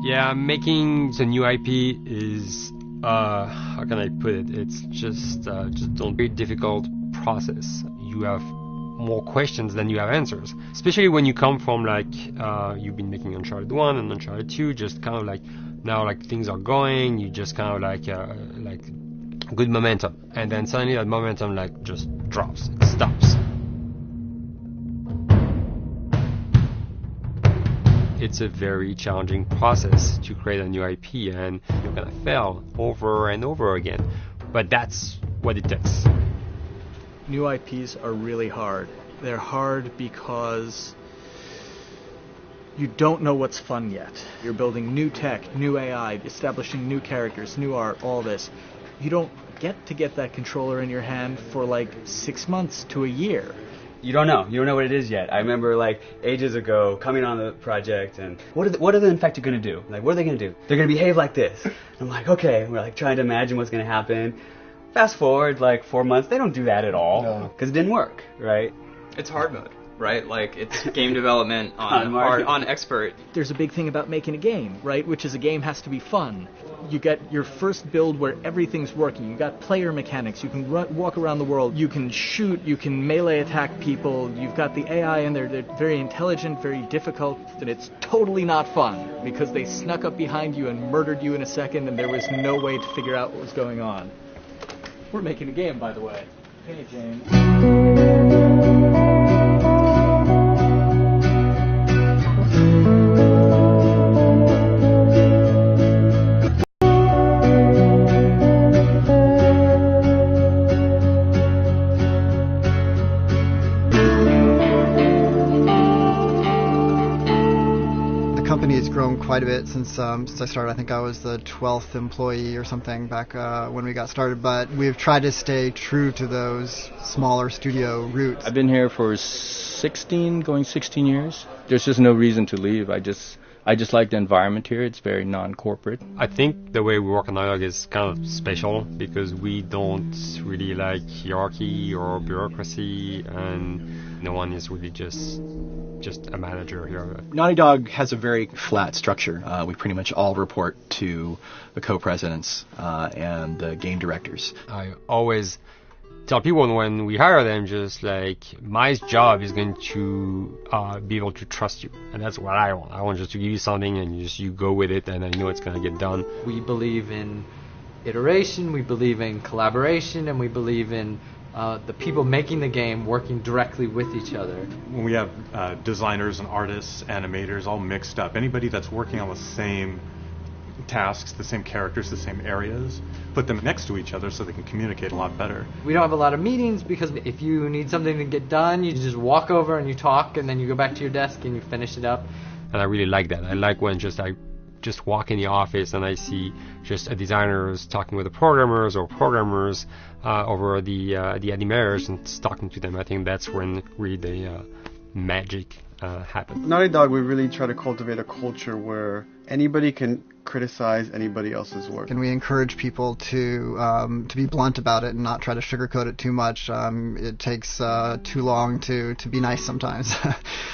Yeah, making the new IP is, how can I put it? It's just a very difficult process. You have more questions than you have answers. Especially when you come from you've been making Uncharted 1 and Uncharted 2, just kind of now things are going, you just kind of good momentum. And then suddenly that momentum just drops, it stops. It's a very challenging process to create a new IP, and you're gonna fail over and over again. But that's what it takes. New IPs are really hard. They're hard because you don't know what's fun yet. You're building new tech, new AI, establishing new characters, new art, all this. You don't get that controller in your hand for 6 months to a year. You don't know what it is yet. I remember ages ago coming on the project and what are the infected going to do? What are they going to do? They're going to behave like this. I'm okay. We're trying to imagine what's going to happen. Fast forward 4 months, they don't do that at all because it didn't work, right? It's hard mode, right? It's game development on expert. There's a big thing about making a game, right? Which is a game has to be fun. You get your first build where everything's working. You got player mechanics. You can walk around the world. You can shoot. You can melee attack people. You've got the AI in there. They're very intelligent, very difficult, and it's totally not fun because they snuck up behind you and murdered you in a second, and there was no way to figure out what was going on. We're making a game, by the way. Hey, James. Quite a bit since I started. I think I was the 12th employee or something back when we got started, but we've tried to stay true to those smaller studio roots. I've been here for 16 years. There's just no reason to leave. I just like the environment here. It's very non-corporate. I think the way we work on Dialogue is kind of special because we don't really like hierarchy or bureaucracy, and no one is really just a manager here. Naughty Dog has a very flat structure. We pretty much all report to the co-presidents and the game directors. I always tell people when we hire them, just my job is going to be able to trust you, and that's what I want. I want just to give you something and you go with it, and I know it's going to get done. We believe in iteration, we believe in collaboration, and we believe in the people making the game working directly with each other. When we have designers and artists, animators all mixed up, anybody that's working on the same tasks, the same characters, the same areas, put them next to each other so they can communicate a lot better. We don't have a lot of meetings because if you need something to get done, you just walk over and you talk, and then you go back to your desk and you finish it up. And I really like that. I like when I just walk in the office and I see just designers talking with the programmers or programmers over the animators and talking to them. I think that's when really the magic happens. Naughty Dog, we really try to cultivate a culture where anybody can criticize anybody else's work. And we encourage people to be blunt about it and not try to sugarcoat it too much. It takes too long to be nice sometimes.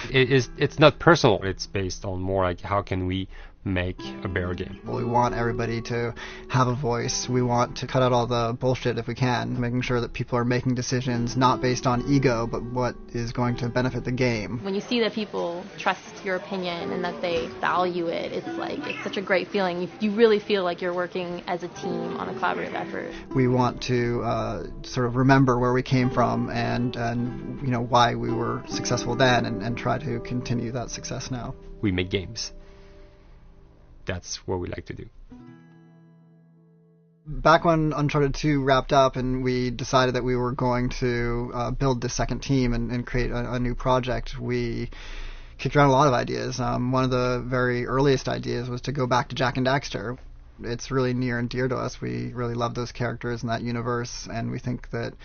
It's not personal. It's based on more how can we make a better game. We want everybody to have a voice. We want to cut out all the bullshit if we can, making sure that people are making decisions not based on ego, but what is going to benefit the game. When you see that people trust your opinion and that they value it, it's such a great feeling. You really feel like you're working as a team on a collaborative effort. We want to sort of remember where we came from and why we were successful then and try to continue that success now. We make games. That's what we like to do. Back when Uncharted 2 wrapped up and we decided that we were going to build the second team and create a new project, we kicked around a lot of ideas. One of the very earliest ideas was to go back to Jak and Daxter. It's really near and dear to us. We really love those characters in that universe, and we think that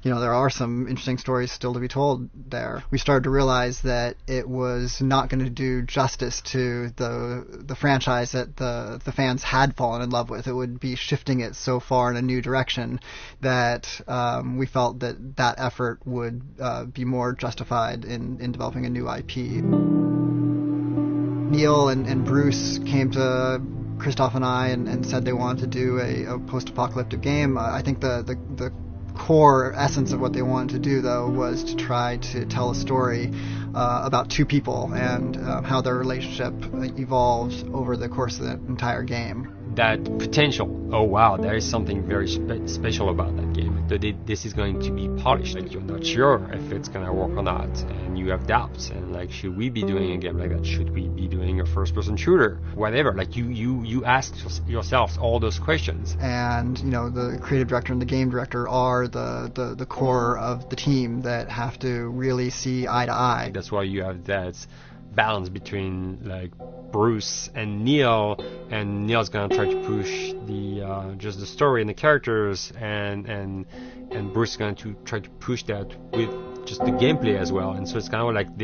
there are some interesting stories still to be told there. We started to realize that it was not going to do justice to the franchise that the fans had fallen in love with. It would be shifting it so far in a new direction that we felt that effort would be more justified in developing a new IP. Neil and Bruce came to Christoph and I and said they wanted to do a post-apocalyptic game, I think the core essence of what they wanted to do, though, was to try to tell a story about two people and how their relationship evolves over the course of the entire game. That potential, oh wow, there is something very special about that game. This is going to be polished. Like, you're not sure if it's going to work or not, and you have doubts. And like, should we be doing a game like that? Should we be doing a first-person shooter? Whatever. Like, you ask yourselves all those questions. And the creative director and the game director are the core of the team that have to really see eye to eye. That's why you have that balance between like Bruce and Neil, and Neil's gonna try to push the just the story and the characters, and Bruce is gonna try to push that with just the gameplay as well. And so it's kind of like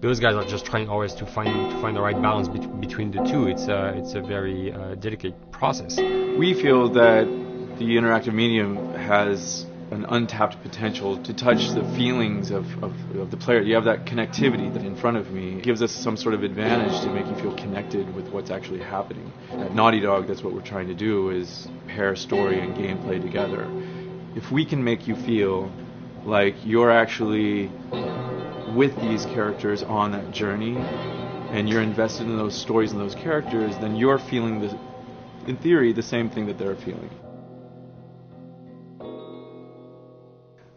those guys are just trying always to find the right balance between the two. It's a very delicate process. We feel that the interactive medium has an untapped potential to touch the feelings of the player. You have that connectivity that in front of me gives us some sort of advantage to make you feel connected with what's actually happening. At Naughty Dog, that's what we're trying to do, is pair story and gameplay together. If we can make you feel like you're actually with these characters on that journey and you're invested in those stories and those characters, then you're feeling, in theory, the same thing that they're feeling.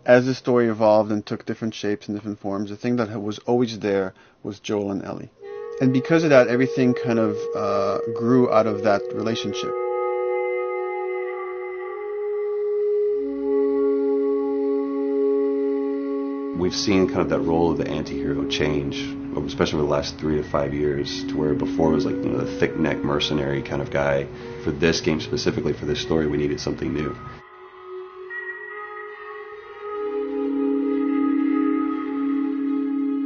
As the story evolved and took different shapes and different forms, the thing that was always there was Joel and Ellie. And because of that, everything kind of grew out of that relationship. We've seen kind of that role of the anti-hero change, especially over the last 3 to 5 years, to where before it was like the thick-neck mercenary kind of guy. For this game specifically, for this story, we needed something new.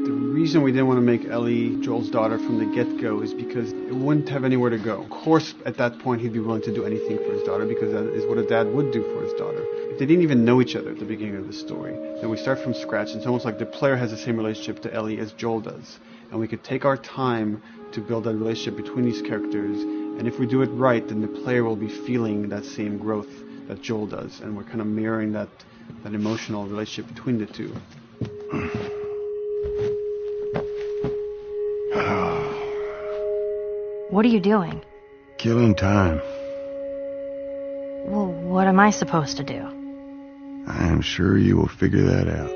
The reason we didn't want to make Ellie Joel's daughter from the get-go is because it wouldn't have anywhere to go. Of course, at that point, he'd be willing to do anything for his daughter, because that is what a dad would do for his daughter. If they didn't even know each other at the beginning of the story, then we start from scratch. It's almost like the player has the same relationship to Ellie as Joel does. And we could take our time to build that relationship between these characters, and if we do it right, then the player will be feeling that same growth that Joel does, and we're kind of mirroring that emotional relationship between the two. What are you doing? Killing time. Well, what am I supposed to do? I am sure you will figure that out.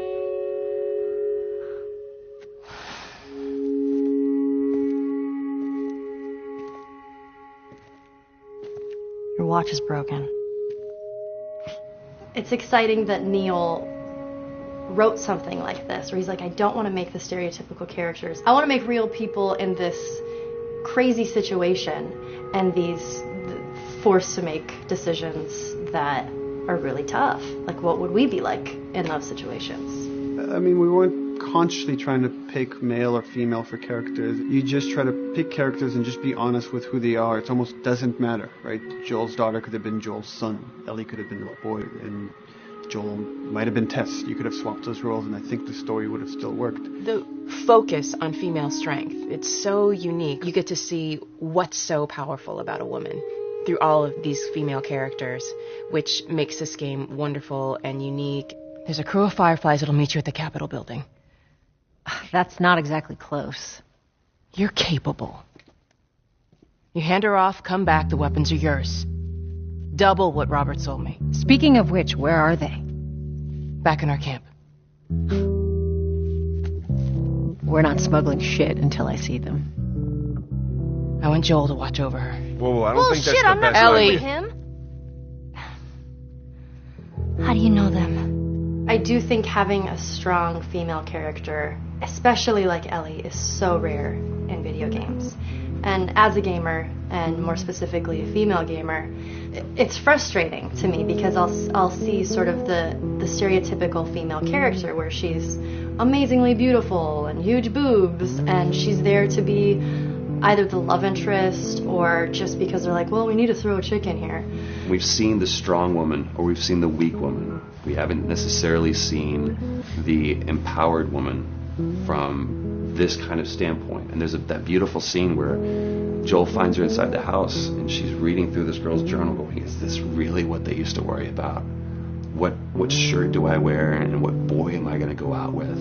Your watch is broken. It's exciting that Neil wrote something like this, where he's like, I don't want to make the stereotypical characters. I want to make real people in this crazy situation, and these forced to make decisions that are really tough. Like, what would we be like in those situations? I mean, we weren't consciously trying to pick male or female for characters. You just try to pick characters and just be honest with who they are. It almost doesn't matter, right? Joel's daughter could have been Joel's son. Ellie could have been a boy, and Joel might have been Tess. You could have swapped those roles, and I think the story would have still worked. The focus on female strength, it's so unique. You get to see what's so powerful about a woman through all of these female characters, which makes this game wonderful and unique. There's a crew of Fireflies that'll meet you at the Capitol building. That's not exactly close. You're capable. You hand her off, come back, the weapons are yours. Double what Robert sold me. Speaking of which, where are they? Back in our camp. We're not smuggling shit until I see them. I want Joel to watch over her. Whoa, I don't think that's shit, the I'm not best Ellie. idea. Him? How do you know them? I do think having a strong female character, especially like Ellie, is so rare in video games. And as a gamer, and more specifically a female gamer, it's frustrating to me because I'll see sort of the stereotypical female character where she's amazingly beautiful and huge boobs, and she's there to be either the love interest or just because they're like, well, we need to throw a chick in here. We've seen the strong woman or we've seen the weak woman. We haven't necessarily seen the empowered woman from this kind of standpoint. And there's that beautiful scene where Joel finds her inside the house and she's reading through this girl's journal going, is this really what they used to worry about? What shirt do I wear and what boy am I going to go out with?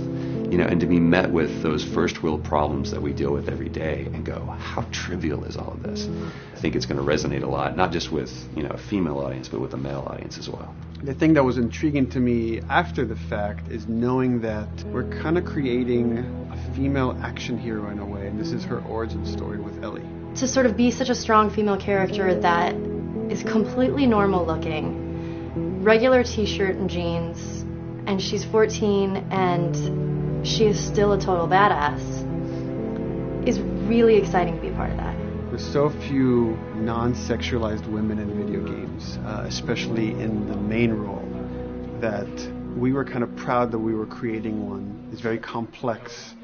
You know, and to be met with those first world problems that we deal with every day and go, how trivial is all of this? I think it's going to resonate a lot, not just with, you know, a female audience, but with a male audience as well. The thing that was intriguing to me after the fact is knowing that we're kind of creating a female action hero in a way, and this is her origin story with Ellie. To sort of be such a strong female character that is completely normal looking, regular t-shirt and jeans, and she's 14 and she is still a total badass, is really exciting to be a part of that. There's so few non-sexualized women in video games, especially in the main role, that we were kind of proud that we were creating one. It's very complex,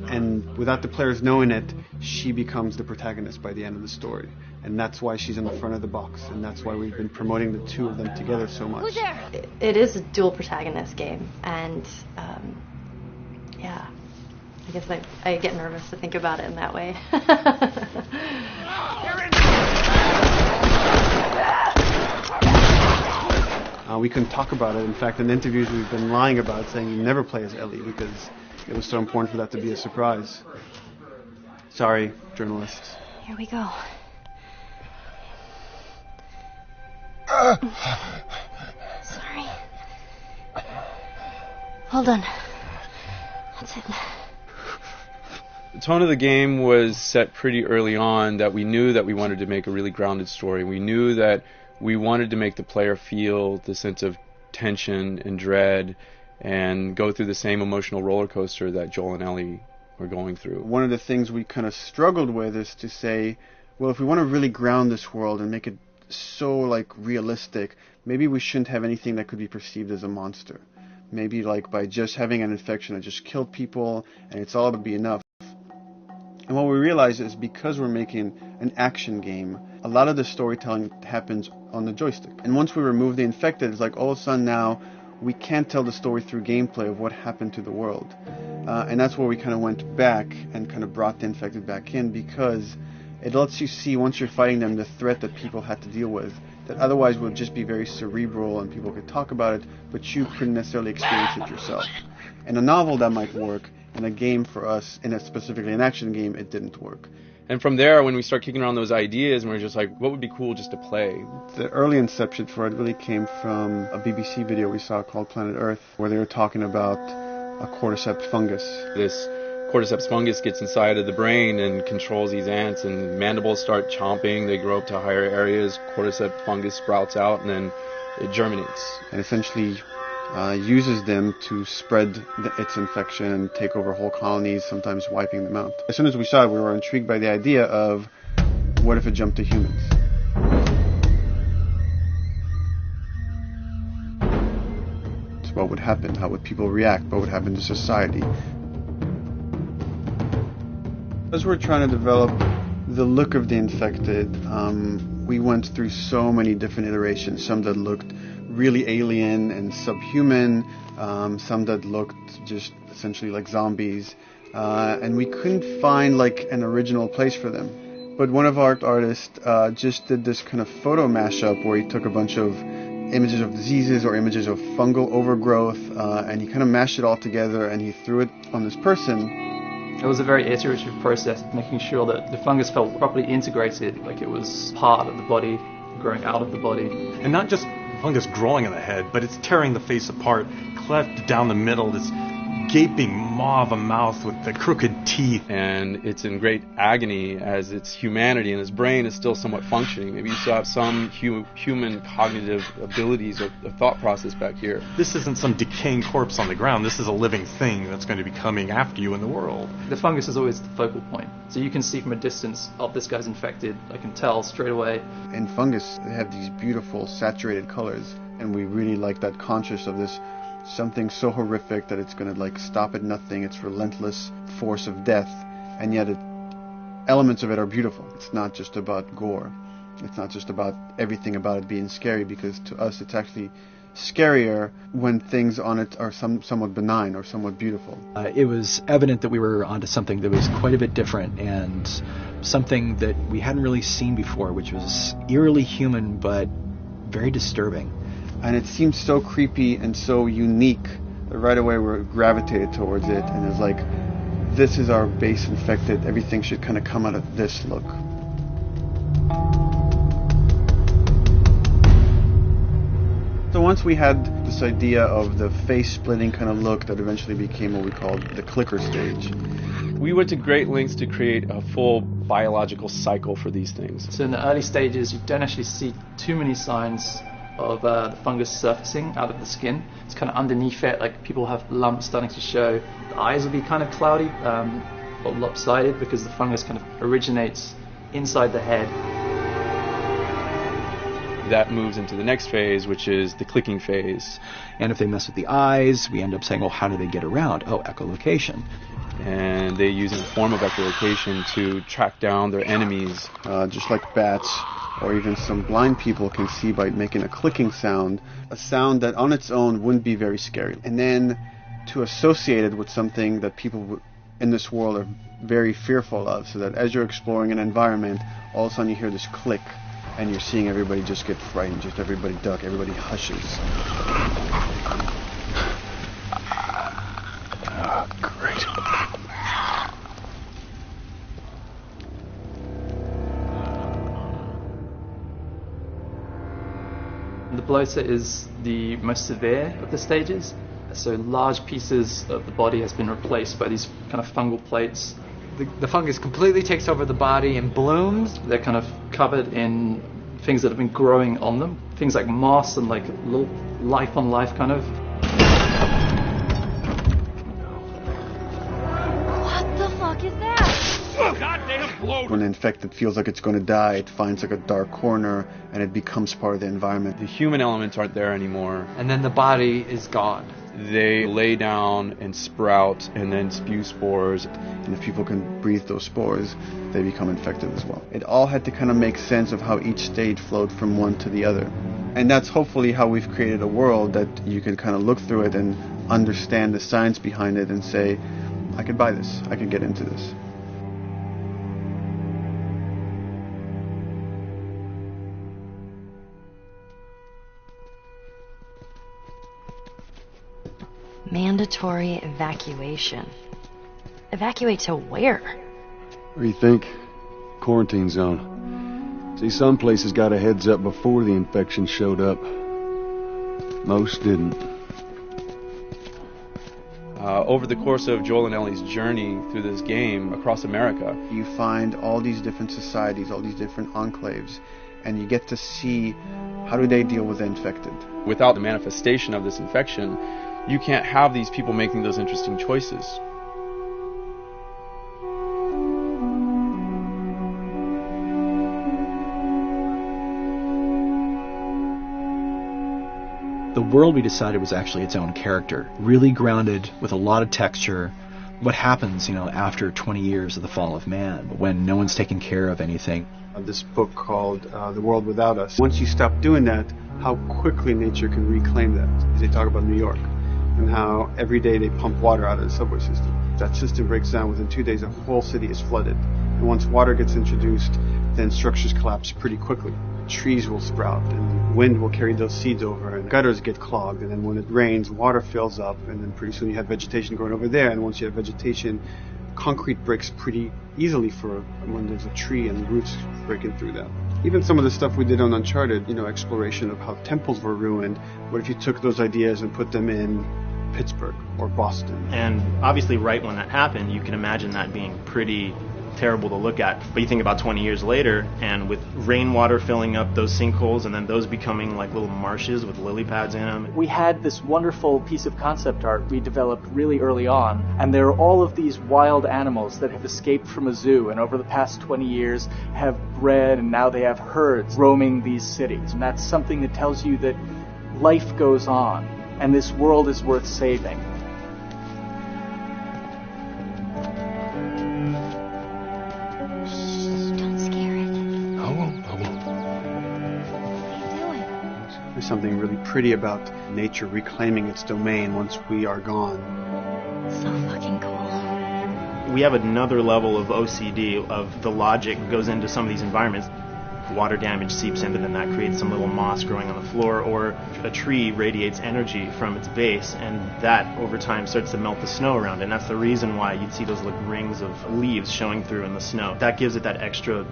and without the players knowing it, she becomes the protagonist by the end of the story. And that's why she's in the front of the box, and that's why we've been promoting the two of them together so much. Who's there? It is a dual protagonist game, and yeah, I guess I get nervous to think about it in that way. We couldn't talk about it. In fact, in interviews we've been lying about, saying you never play as Ellie because it was so important for that to be a surprise. Sorry, journalists. Here we go. Sorry. Hold on. That's it. The tone of the game was set pretty early on that we knew that we wanted to make a really grounded story. We knew that we wanted to make the player feel the sense of tension and dread and go through the same emotional roller coaster that Joel and Ellie were going through. One of the things we kind of struggled with is to say, well, if we want to really ground this world and make it so like realistic, maybe we shouldn't have anything that could be perceived as a monster. Maybe like by just having an infection that just killed people and it's all to be enough. And what we realized is because we're making an action game, a lot of the storytelling happens on the joystick. And once we remove the infected, it's like all of a sudden now we can't tell the story through gameplay of what happened to the world. And that's where we kind of went back and kind of brought the infected back in, because it lets you see, once you're fighting them, the threat that people had to deal with, that otherwise would just be very cerebral and people could talk about it, but you couldn't necessarily experience it yourself. In a novel that might work, in a game for us, specifically an action game, it didn't work. And from there, when we start kicking around those ideas, and we're just like, what would be cool just to play? The early inception for it really came from a BBC video we saw called Planet Earth, where they were talking about a cordyceps fungus. This cordyceps fungus gets inside of the brain and controls these ants, and mandibles start chomping, they grow up to higher areas, cordyceps fungus sprouts out, and then it germinates. And essentially uses them to spread its infection and take over whole colonies, sometimes wiping them out. As soon as we saw it, we were intrigued by the idea of, what if it jumped to humans? So what would happen? How would people react? What would happen to society? As we're trying to develop the look of the infected, we went through so many different iterations, some that looked really alien and subhuman, some that looked just essentially like zombies, and we couldn't find like an original place for them. But one of our artists just did this kind of photo mashup where he took a bunch of images of diseases or images of fungal overgrowth, and he kind of mashed it all together and he threw it on this person. It was a very iterative process of making sure that the fungus felt properly integrated, like it was part of the body, growing out of the body. And not just fungus growing in the head, but it's tearing the face apart, cleft down the middle, this gaping maw of a mouth with the crooked teeth. And it's in great agony as its humanity and its brain is still somewhat functioning. Maybe you still have some human cognitive abilities or the thought process back here. This isn't some decaying corpse on the ground. This is a living thing that's going to be coming after you in the world. The fungus is always the focal point. So you can see from a distance, oh, this guy's infected. I can tell straight away. In fungus, they have these beautiful saturated colors, and we really like that conscious of this something so horrific that it's going to like stop at nothing. It's relentless force of death, and yet elements of it are beautiful. It's not just about gore. It's not just about everything about it being scary, because to us it's actually scarier when things on it are somewhat benign or somewhat beautiful. It was evident that we were onto something that was quite a bit different and something that we hadn't really seen before, which was eerily human but very disturbing. And it seemed so creepy and so unique that right away we gravitated towards it, and it was like, this is our base infected, everything should kind of come out of this look. So once we had this idea of the face-splitting kind of look that eventually became what we called the clicker stage. We went to great lengths to create a full biological cycle for these things. So in the early stages, you don't actually see too many signs of the fungus surfacing out of the skin. It's kind of underneath it, like people have lumps starting to show. The eyes will be kind of cloudy or lopsided because the fungus kind of originates inside the head. That moves into the next phase, which is the clicking phase. And if they mess with the eyes, we end up saying, well, how do they get around? Oh, echolocation. And they use a form of echolocation to track down their enemies. Just like bats or even some blind people can see by making a clicking sound, a sound that on its own wouldn't be very scary. And then to associate it with something that people in this world are very fearful of, so that as you're exploring an environment, all of a sudden you hear this click, and you're seeing everybody just get frightened, just everybody duck, everybody hushes. Great. The bloater is the most severe of the stages. So large pieces of the body has been replaced by these kind of fungal plates. The fungus completely takes over the body and blooms. They're kind of covered in things that have been growing on them. Things like moss and like little life on life kind of. What the fuck is that? Oh, goddamn bloat! When an infected feels like it's going to die, it finds like a dark corner and it becomes part of the environment. The human elements aren't there anymore. And then the body is gone. They lay down and sprout and then spew spores. And if people can breathe those spores, they become infected as well. It all had to kind of make sense of how each stage flowed from one to the other. And that's hopefully how we've created a world that you can kind of look through it and understand the science behind it and say, I could buy this, I could get into this. Mandatory evacuation. Evacuate to where? What do you think? Quarantine zone. See, some places got a heads up before the infection showed up. Most didn't. Over the course of Joel and Ellie's journey through this game across America, you find all these different societies, all these different enclaves, and you get to see how do they deal with the infected. Without the manifestation of this infection, you can't have these people making those interesting choices. The world we decided was actually its own character, really grounded with a lot of texture. What happens, after 20 years of the fall of man, when no one's taking care of anything? This book called The World Without Us. Once you stop doing that, how quickly nature can reclaim that. They talk about New York and how every day they pump water out of the subway system. That system breaks down. Within 2 days, a whole city is flooded. And once water gets introduced, then structures collapse pretty quickly. Trees will sprout, and wind will carry those seeds over, and gutters get clogged, and then when it rains, water fills up, and then pretty soon you have vegetation growing over there, and once you have vegetation, concrete breaks pretty easily for when there's a tree and roots breaking through that. Even some of the stuff we did on Uncharted, exploration of how temples were ruined, what if you took those ideas and put them in Pittsburgh or Boston? And obviously right when that happened, you can imagine that being pretty terrible to look at. But you think about 20 years later, and with rainwater filling up those sinkholes and then those becoming like little marshes with lily pads in them. We had this wonderful piece of concept art we developed really early on, and there are all of these wild animals that have escaped from a zoo and over the past 20 years have bred, and now they have herds roaming these cities. And that's something that tells you that life goes on and this world is worth saving. something really pretty about nature reclaiming its domain once we are gone. So fucking cool. We have another level of OCD, of the logic goes into some of these environments. Water damage seeps in, and then that creates some little moss growing on the floor, or a tree radiates energy from its base, and that over time starts to melt the snow around it. And that's the reason why you'd see those like rings of leaves showing through in the snow. That gives it that extra,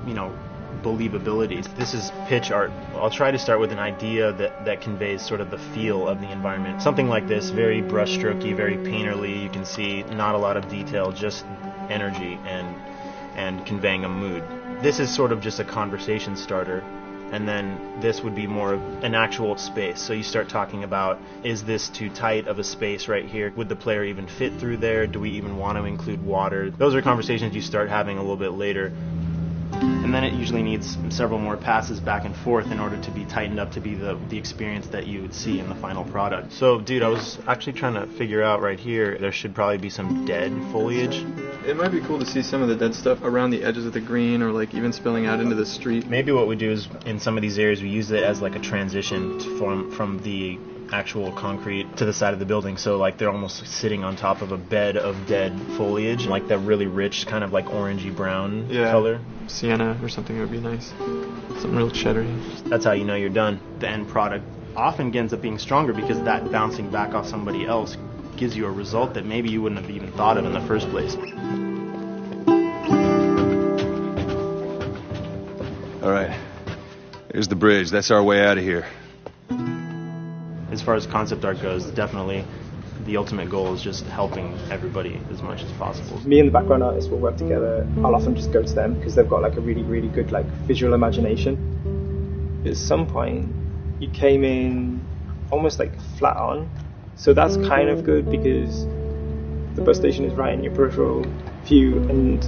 believability. This is pitch art. I'll try to start with an idea that conveys sort of the feel of the environment. Something like this, very brushstrokey, very painterly. You can see not a lot of detail, just energy and conveying a mood. This is sort of just a conversation starter, and then this would be more of an actual space. So you start talking about, is this too tight of a space right here? Would the player even fit through there? Do we even want to include water? Those are conversations you start having a little bit later. And then it usually needs several more passes back and forth in order to be tightened up to be the experience that you would see in the final product. So, dude, I was actually trying to figure out right here, there should probably be some dead foliage. It might be cool to see some of the dead stuff around the edges of the green, or like even spilling out into the street. Maybe what we do is, in some of these areas, we use it as like a transition from the actual concrete to the side of the building, so like they're almost sitting on top of a bed of dead foliage, like that really rich kind of like orangey brown color. Sienna or something would be nice. Something real cheddary. That's how you know you're done. The end product often ends up being stronger because that bouncing back off somebody else gives you a result that maybe you wouldn't have even thought of in the first place. All right, here's the bridge. That's our way out of here. As far as concept art goes, definitely the ultimate goal is just helping everybody as much as possible. Me and the background artist will work together. I'll often just go to them because they've got like a really, really good like visual imagination. At some point, you came in almost like flat on. So that's kind of good because the bus station is right in your peripheral view, and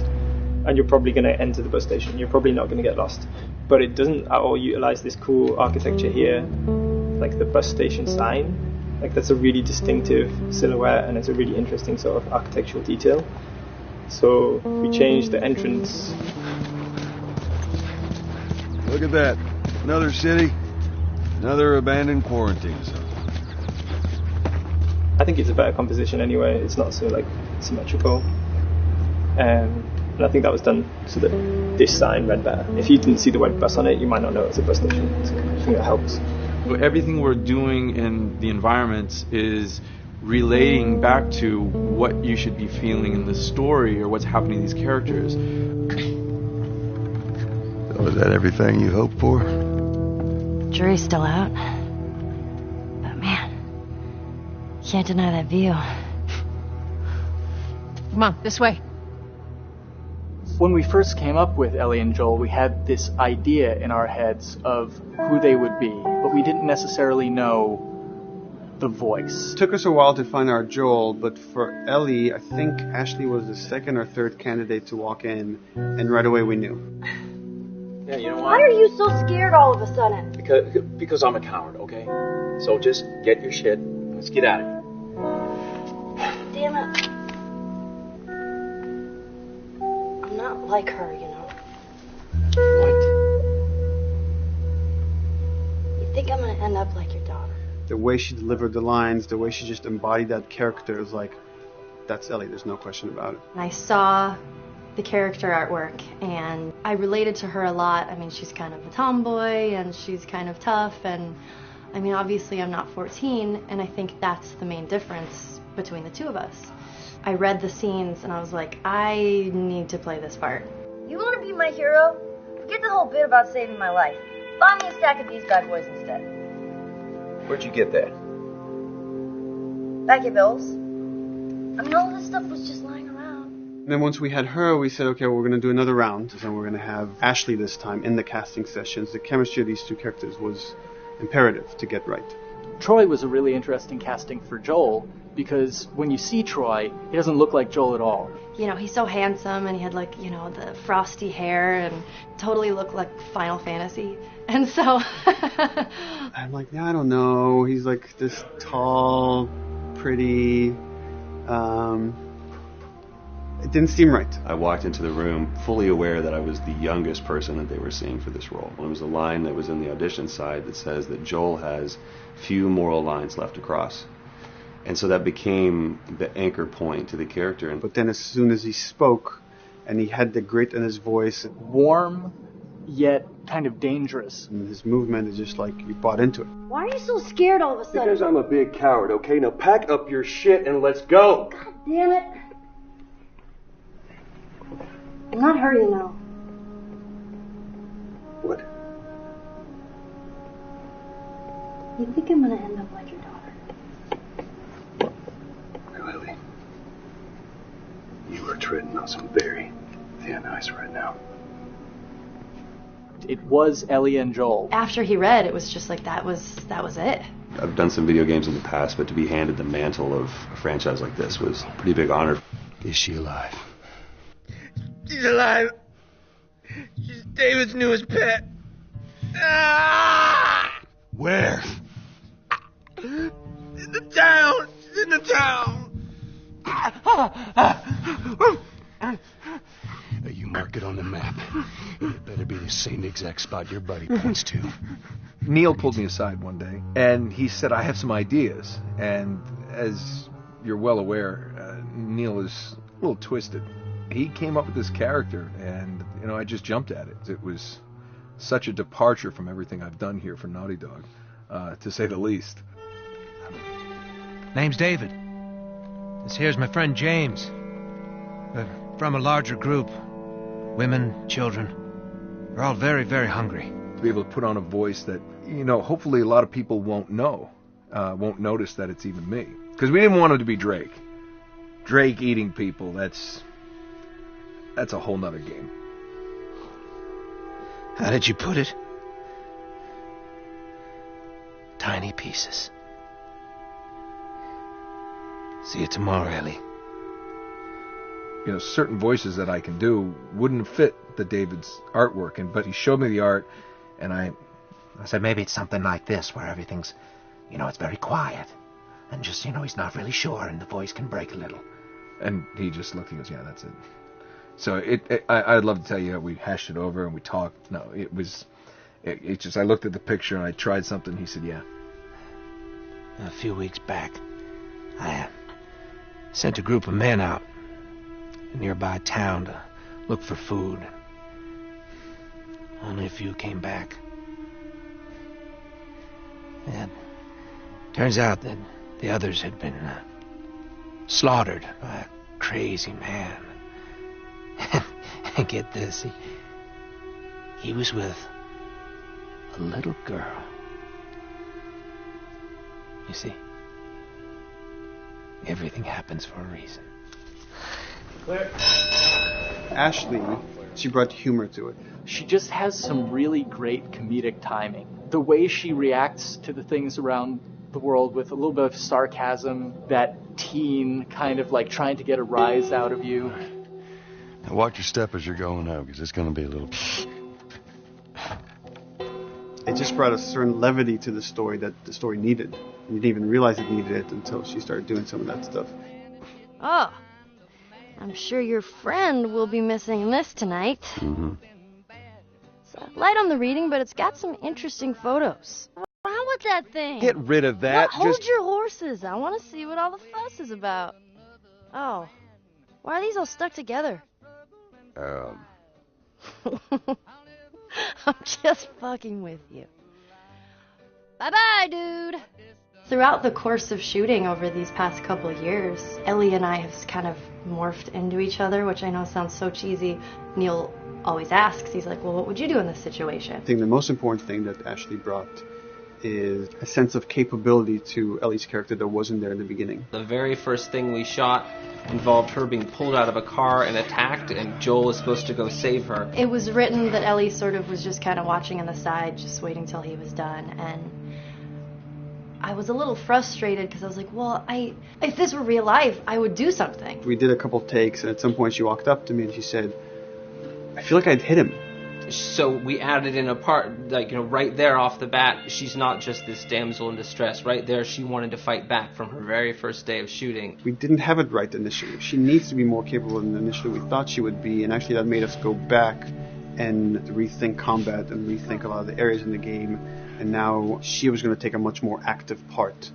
you're probably going to enter the bus station. You're probably not going to get lost. But it doesn't at all utilize this cool architecture here, like the bus station sign. Like that's a really distinctive silhouette, and it's a really interesting sort of architectural detail. So we changed the entrance. Look at that. Another city, another abandoned quarantine zone. I think it's a better composition anyway. It's not so like symmetrical. And I think that was done so that this sign read better. If you didn't see the word bus on it, you might not know it's a bus station. So I think that helps. Everything we're doing in the environments is relating back to what you should be feeling in the story or what's happening to these characters. So is that everything you hoped for? Jury's still out. But man, can't deny that view. Come on, this way. When we first came up with Ellie and Joel, we had this idea in our heads of who they would be, but we didn't necessarily know the voice. It took us a while to find our Joel, but for Ellie, I think Ashley was the second or third candidate to walk in, and right away we knew. Yeah, you know what? Why are you so scared all of a sudden? Because I'm a coward, okay? So just get your shit and let's get out of here. Damn it. I'm not like her, you know. You think I'm gonna end up like your daughter? The way she delivered the lines, the way she just embodied that character is like, that's Ellie, there's no question about it. And I saw the character artwork and I related to her a lot. I mean, she's kind of a tomboy and she's kind of tough, and I mean, obviously I'm not 14, and I think that's the main difference between the two of us. I read the scenes and I was like, I need to play this part. You want to be my hero? Forget the whole bit about saving my life. Buy me a stack of these bad boys instead. Where'd you get that? Back at Bill's. I mean, all this stuff was just lying around. And then once we had her, we said, okay, we're going to do another round, and we're going to have Ashley this time in the casting sessions. The chemistry of these two characters was imperative to get right. Troy was a really interesting casting for Joel, because when you see Troy, he doesn't look like Joel at all. You know, he's so handsome, and he had like, you know, the frosty hair, and totally looked like Final Fantasy. And so I'm like, yeah, I don't know. He's like this tall, pretty. It didn't seem right. I walked into the room fully aware that I was the youngest person that they were seeing for this role. There was a line that was in the audition side that says that Joel has few moral lines left to cross. And so that became the anchor point to the character. But then as soon as he spoke, and he had the grit in his voice, warm, yet kind of dangerous. And his movement is just like you bought into it. Why are you so scared all of a sudden? Because I'm a big coward, okay? Now pack up your shit and let's go. God damn it. I'm not her, you know. What? You think I'm gonna end up like your daughter? Lily, you are treading on some very thin ice right now. It was Ellie and Joel. After he read, it was just like that was it. I've done some video games in the past, but to be handed the mantle of a franchise like this was a pretty big honor. Is she alive? She's alive. She's David's newest pet. Ah! Where? In the town. She's in the town. You mark it on the map. It better be the same exact spot your buddy points to. Neil pulled me aside one day, and he said, I have some ideas. And as you're well aware, Neil is a little twisted. He came up with this character, and, I just jumped at it. It was such a departure from everything I've done here for Naughty Dog, to say the least. Name's David. This here's my friend James. We're from a larger group. Women, children. We're all very, very hungry. To be able to put on a voice that, hopefully a lot of people won't know, won't notice that it's even me. Because we didn't want it to be Drake. Drake eating people, that's a whole nother game. How did you put it? Tiny pieces. See you tomorrow, Ellie. Certain voices that I can do wouldn't fit the David's artwork, but he showed me the art, and I said maybe it's something like this, where everything's, it's very quiet, and just, he's not really sure, and the voice can break a little. And he just looked and goes, yeah, that's it. So I'd love to tell you that we hashed it over and we talked. No, it just, I looked at the picture and I tried something. He said, yeah. A few weeks back, I sent a group of men out a nearby town to look for food. Only a few came back. And turns out that the others had been slaughtered by a crazy man. And get this, he was with a little girl. You see, everything happens for a reason. Claire. Ashley, she brought humor to it. She just has some really great comedic timing. The way she reacts to the things around the world with a little bit of sarcasm, that teen kind of like trying to get a rise out of you. Now watch your step as you're going out, because it's going to be a little... It just brought a certain levity to the story that the story needed. You didn't even realize it needed it until she started doing some of that stuff. Oh, I'm sure your friend will be missing this tonight. Mm-hmm. It's light on the reading, but it's got some interesting photos. What's wrong with that thing? Get rid of that. Well, hold your horses. I want to see what all the fuss is about. Oh, why are these all stuck together? I'm just fucking with you. Bye-bye, dude. Throughout the course of shooting over these past couple of years, Ellie and I have kind of morphed into each other, which I know sounds so cheesy. Neil always asks, he's like, well, what would you do in this situation? I think the most important thing that Ashley brought is a sense of capability to Ellie's character that wasn't there in the beginning. The very first thing we shot involved her being pulled out of a car and attacked, and Joel was supposed to go save her. It was written that Ellie sort of was just kind of watching on the side, just waiting till he was done, and I was a little frustrated because I was like, well, if this were real life, I would do something. We did a couple takes, and at some point she walked up to me and she said, I feel like I'd hit him. So we added in a part, like, right there off the bat, she's not just this damsel in distress. Right there, she wanted to fight back from her very first day of shooting. We didn't have it right initially. She needs to be more capable than initially we thought she would be, and actually that made us go back and rethink combat and rethink a lot of the areas in the game, and now she was going to take a much more active part.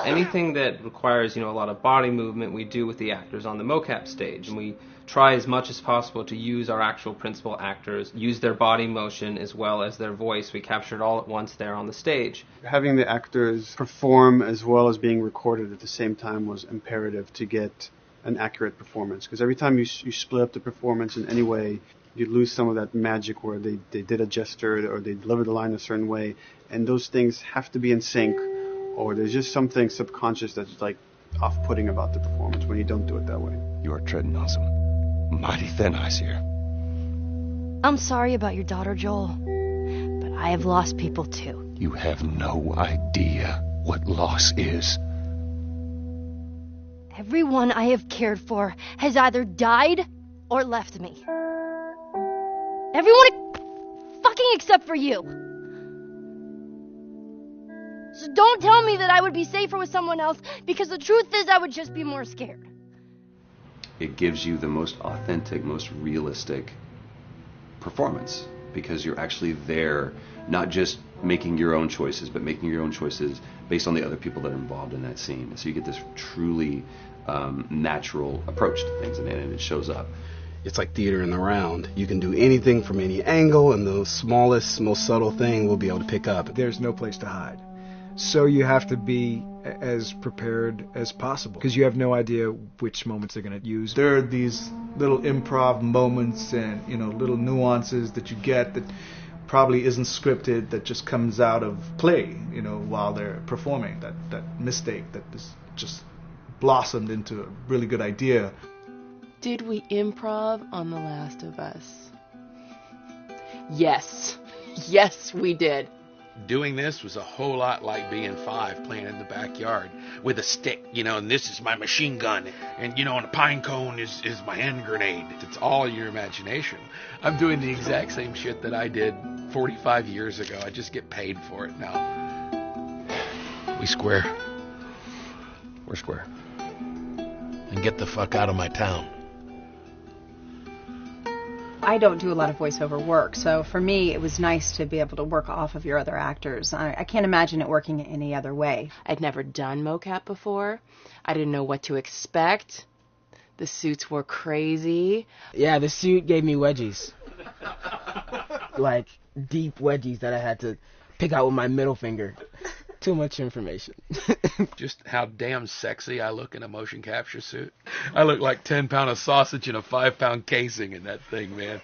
Anything that requires, a lot of body movement, we do with the actors on the mocap stage, and we try as much as possible to use our actual principal actors, use their body motion as well as their voice. We capture it all at once there on the stage. Having the actors perform as well as being recorded at the same time was imperative to get an accurate performance, because every time you split up the performance in any way, you lose some of that magic where they did a gesture or they delivered the line a certain way, and those things have to be in sync, or there's just something subconscious that's like off-putting about the performance when you don't do it that way. You are treading on some mighty thin ice here. I'm sorry about your daughter, Joel, but I have lost people too. You have no idea what loss is. Everyone I have cared for has either died or left me. Everyone fucking except for you. So don't tell me that I would be safer with someone else, because the truth is I would just be more scared. It gives you the most authentic, most realistic performance, because you're actually there, not just making your own choices, but making your own choices based on the other people that are involved in that scene. So you get this truly natural approach to things, and it shows up. It's like theater in the round. You can do anything from any angle, and the smallest, most subtle thing we'll be able to pick up. There's no place to hide. So you have to be as prepared as possible, because you have no idea which moments they're going to use. There are these little improv moments and, little nuances that you get that probably isn't scripted, that just comes out of play, while they're performing. That mistake that is just blossomed into a really good idea. Did we improv on The Last of Us? Yes. Yes, we did. Doing this was a whole lot like being 5, playing in the backyard with a stick, and this is my machine gun, and a pine cone is my hand grenade. It's all your imagination. I'm doing the exact same shit that I did 45 years ago. I just get paid for it now. We square. We're square. And get the fuck out of my town. I don't do a lot of voiceover work, so for me it was nice to be able to work off of your other actors. I can't imagine it working any other way. I'd never done mocap before. I didn't know what to expect. The suits were crazy. Yeah, the suit gave me wedgies. Like, deep wedgies that I had to pick out with my middle finger. Too much information. Just how damn sexy I look in a motion capture suit. I look like 10 pound of sausage in a 5-pound casing in that thing, man.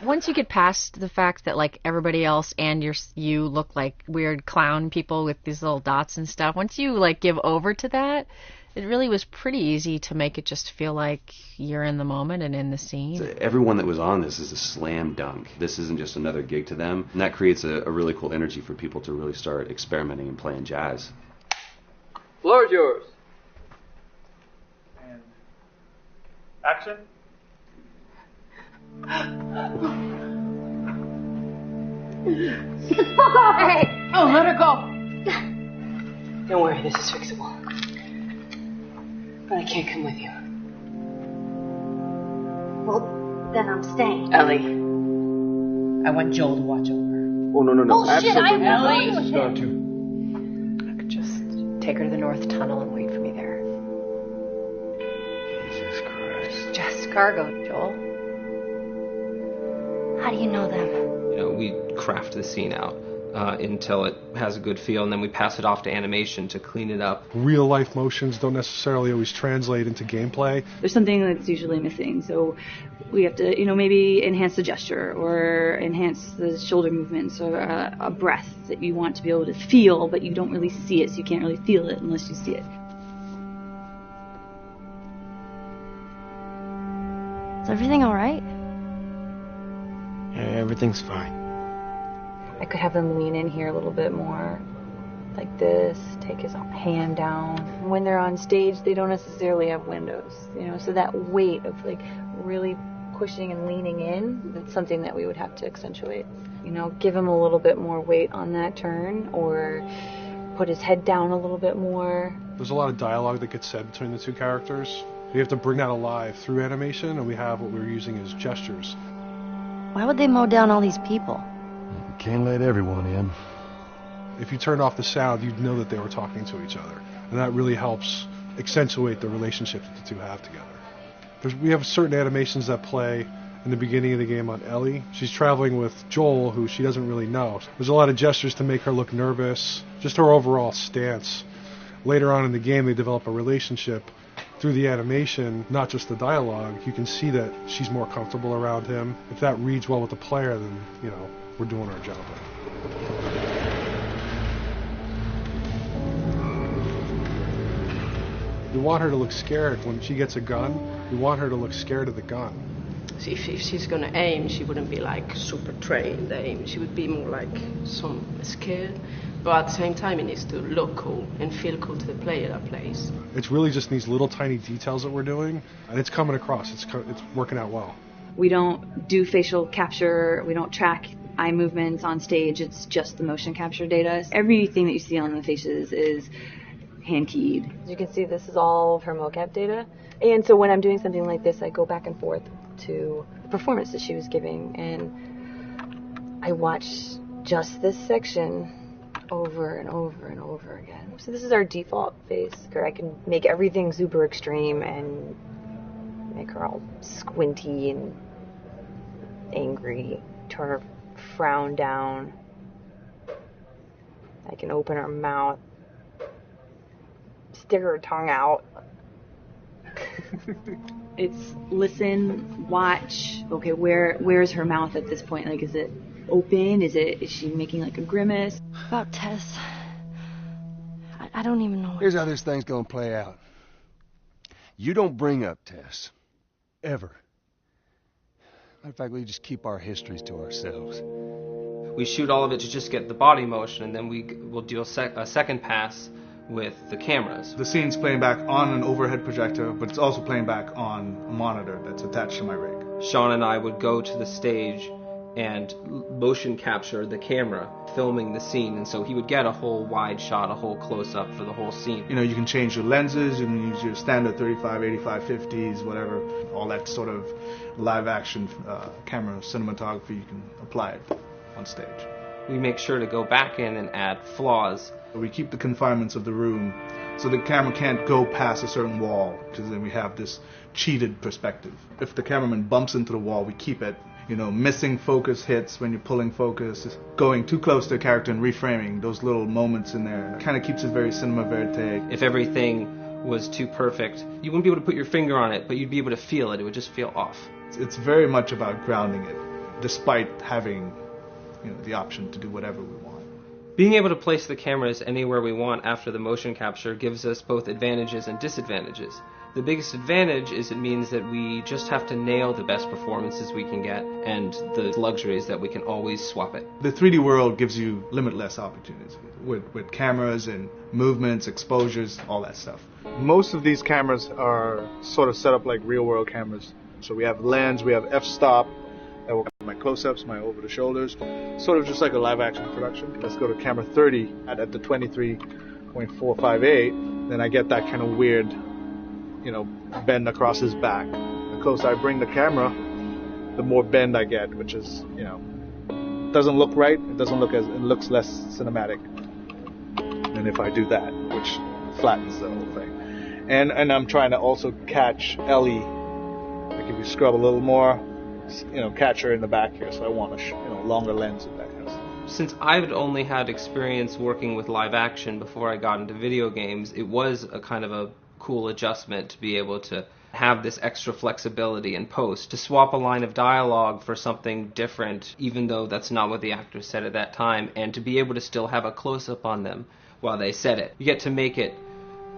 Once you get past the fact that like everybody else and you look like weird clown people with these little dots and stuff, once you like give over to that, it really was pretty easy to make it just feel like you're in the moment and in the scene. So everyone that was on this is a slam dunk. This isn't just another gig to them. And that creates a really cool energy for people to really start experimenting and playing jazz. Floor is yours. And action. Hey! Oh, let her go. Don't worry, this is fixable. But I can't come with you. Well, then I'm staying. Ellie, I want Joel to watch over. Oh, no. Bullshit, absolutely. Ellie! Start to. I could just take her to the North Tunnel and wait for me there. Jesus Christ. Just cargo, Joel. How do you know them? We craft the scene out until it has a good feel, and then we pass it off to animation to clean it up. Real life motions don't necessarily always translate into gameplay. There's something that's usually missing, so we have to, maybe enhance the gesture or enhance the shoulder movements or a breath that you want to be able to feel, but you don't really see it, so you can't really feel it unless you see it. Is everything all right? Yeah, everything's fine. I could have them lean in here a little bit more. like this, take his hand down. When they're on stage, they don't necessarily have windows, you know, so that weight of like really pushing and leaning in, that's something that we would have to accentuate. You know, give him a little bit more weight on that turn, or put his head down a little bit more. There's a lot of dialogue that gets said between the two characters. We have to bring that alive through animation, and we have what we're using as gestures. Why would they mow down all these people? You can't let everyone in. If you turned off the sound, you'd know that they were talking to each other. And that really helps accentuate the relationship that the two have together. We have certain animations that play in the beginning of the game on Ellie. She's traveling with Joel, who she doesn't really know. There's a lot of gestures to make her look nervous, just her overall stance. Later on in the game, they develop a relationship through the animation, not just the dialogue. You can see that she's more comfortable around him. If that reads well with the player, then, you know, we're doing our job. We want her to look scared when she gets a gun. We want her to look scared of the gun. So if she's going to aim, she wouldn't be like super trained aim. She would be more like some scared. But at the same time, it needs to look cool and feel cool to the player that plays. It's really just these little tiny details that we're doing, and it's coming across. It's working out well. We don't do facial capture. We don't track eye movements on stage. It's just the motion capture data. Everything that you see on the faces is hand-keyed. As you can see, this is all of her mocap data. And so when I'm doing something like this, I go back and forth to the performance that she was giving, and I watch just this section over and over and over again. So this is our default face. I can make everything super extreme and make her all squinty and angry, turn her frown down. I can open her mouth, stick her tongue out. It's listen, watch. Okay, where's her mouth at this point? Like, is it open? Is she making like a grimace? About Tess, I don't even know. Here's how this thing's gonna play out. You don't bring up Tess. Ever. Matter of fact, we just keep our histories to ourselves. We shoot all of it to just get the body motion, and then we'll do a second pass with the cameras. The scene's playing back on an overhead projector, but it's also playing back on a monitor that's attached to my rig. Sean and I would go to the stage and motion capture the camera filming the scene, and so he would get a whole wide shot, a whole close-up for the whole scene. You know, you can change your lenses, you can use your standard 35, 85, 50s, whatever, all that sort of live action camera cinematography, you can apply it on stage. We make sure to go back in and add flaws. We keep the confinements of the room so the camera can't go past a certain wall, because then we have this cheated perspective. If the cameraman bumps into the wall, we keep it. You know, missing focus hits when you're pulling focus, going too close to a character and reframing, those little moments in there kind of keeps it very cinema verite. If everything was too perfect, you wouldn't be able to put your finger on it, but you'd be able to feel it. It would just feel off. It's very much about grounding it, despite having, you know, the option to do whatever we want. Being able to place the cameras anywhere we want after the motion capture gives us both advantages and disadvantages. The biggest advantage is it means that we just have to nail the best performances we can get, and the luxury is that we can always swap it. The 3D world gives you limitless opportunities with cameras and movements, exposures, all that stuff. Most of these cameras are sort of set up like real world cameras. So we have lens, we have f-stop, that will my close-ups, my over-the-shoulders, sort of just like a live-action production. Let's go to camera 30 at the 23.458, then I get that kind of weird, you know, bend across his back. The closer I bring the camera, the more bend I get, which is, you know, doesn't look right. It looks less cinematic than if I do that, which flattens the whole thing. And I'm trying to also catch Ellie. Like if you scrub a little more, you know, catch her in the back here. So I want a longer lens of that kind of stuff. Since I've only had experience working with live action before I got into video games, it was a kind of a cool adjustment to be able to have this extra flexibility in post, to swap a line of dialogue for something different, even though that's not what the actor said at that time, and to be able to still have a close-up on them while they said it. You get to make it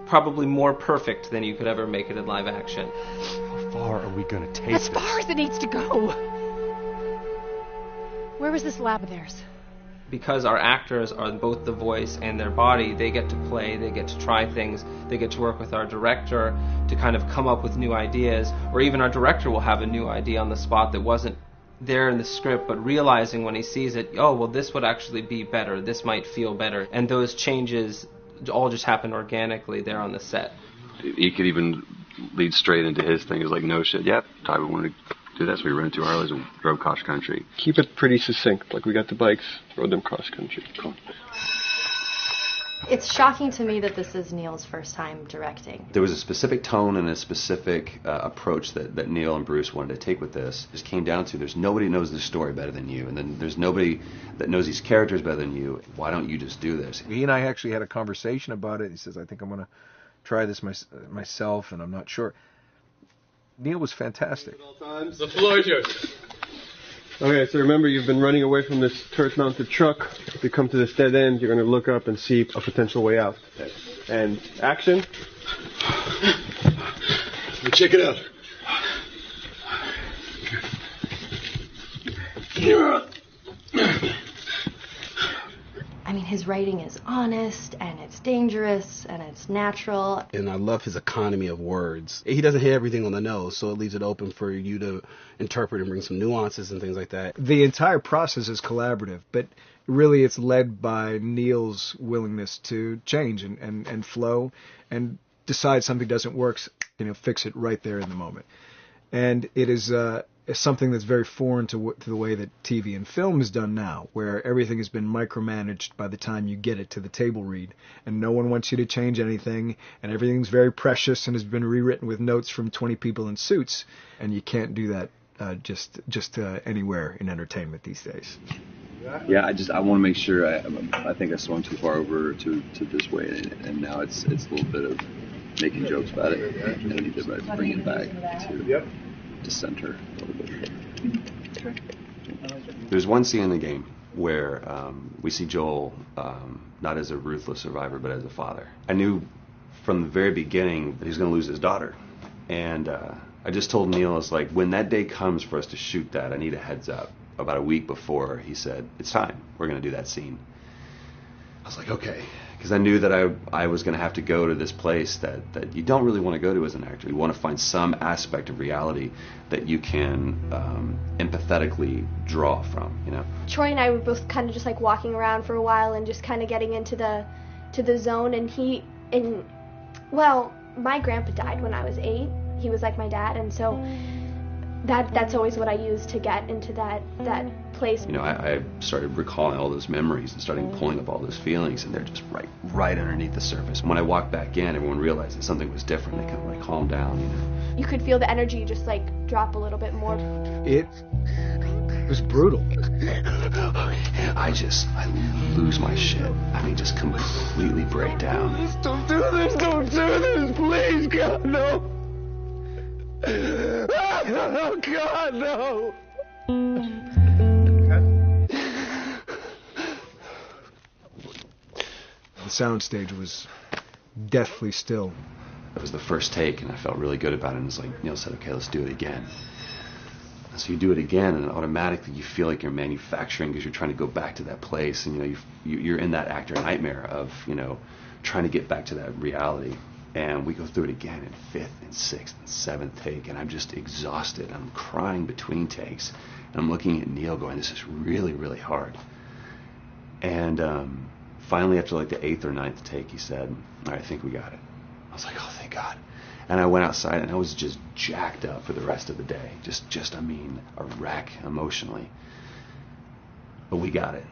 probably more perfect than you could ever make it in live action. How far are we going to take as far as it needs to go. Where was this lab of theirs? because our actors are both the voice and their body, they get to play, they get to try things, they get to work with our director to kind of come up with new ideas, or even our director will have a new idea on the spot that wasn't there in the script, but realizing when he sees it, oh, well, this would actually be better, this might feel better, and those changes all just happen organically there on the set. He could even lead straight into his thing. It's like, no shit, yep, Ty, we want to do this. We rented 2 Harleys and drove cross country. Keep it pretty succinct. Like, we got the bikes, rode them cross country. Cool. It's shocking to me that this is Neil's first time directing. There was a specific tone and a specific approach that Neil and Bruce wanted to take with this. It just came down to, there's nobody knows this story better than you, and then there's nobody that knows these characters better than you. Why don't you just do this? He and I actually had a conversation about it. He says, I think I'm going to try this myself, and I'm not sure. Neil was fantastic. The floor is yours. Okay, so remember, you've been running away from this turret-mounted truck. If you come to this dead end, you're going to look up and see a potential way out. And action. Check it out. I mean, his writing is honest, and it's dangerous, and it's natural. And I love his economy of words. He doesn't hit everything on the nose, so it leaves it open for you to interpret and bring some nuances and things like that. The entire process is collaborative, but really it's led by Neil's willingness to change and flow and decide something doesn't work, fix it right there in the moment. And it is something that's very foreign to the way that TV and film is done now, where everything has been micromanaged by the time you get it to the table read, and no one wants you to change anything, and everything's very precious and has been rewritten with notes from 20 people in suits, and you can't do that just anywhere in entertainment these days. Yeah, I want to make sure. I think I swung too far over to this way, and now it's a little bit of making jokes about it, and I need to bring it back to center a little bit. There's one scene in the game where we see Joel not as a ruthless survivor, but as a father. I knew from the very beginning that he was going to lose his daughter, and I just told Neil, it's like, when that day comes for us to shoot that, I need a heads up. About a week before, he said, it's time, we're going to do that scene. I was like, okay, because I knew that I was going to have to go to this place that you don't really want to go to as an actor. You want to find some aspect of reality that you can empathetically draw from, Troy and I were both kind of just like walking around for a while and just kind of getting into the zone, and my grandpa died when I was 8. He was like my dad, and so that's always what I use to get into that place. I started recalling all those memories and starting pulling up all those feelings, and they're just right underneath the surface. When I walked back in, everyone realized that something was different. They kind of calmed down, You could feel the energy just drop a little bit more. It was brutal. I lose my shit. I mean, just completely break down. Don't do this, please, God, no. Oh, God, no! The soundstage was deathly still. It was the first take, and I felt really good about it. And it's like Neil said, okay, let's do it again. And so you do it again, and automatically you feel like you're manufacturing because you're trying to go back to that place, and you're in that actor nightmare of trying to get back to that reality. And we go through it again in 5th and 6th and 7th take, and I'm just exhausted. I'm crying between takes, and I'm looking at Neil going, this is really, really hard. And finally, after the 8th or 9th take, he said, all right, I think we got it. I was like, oh, thank God. And I went outside, and I was just jacked up for the rest of the day. Just a wreck emotionally. But we got it.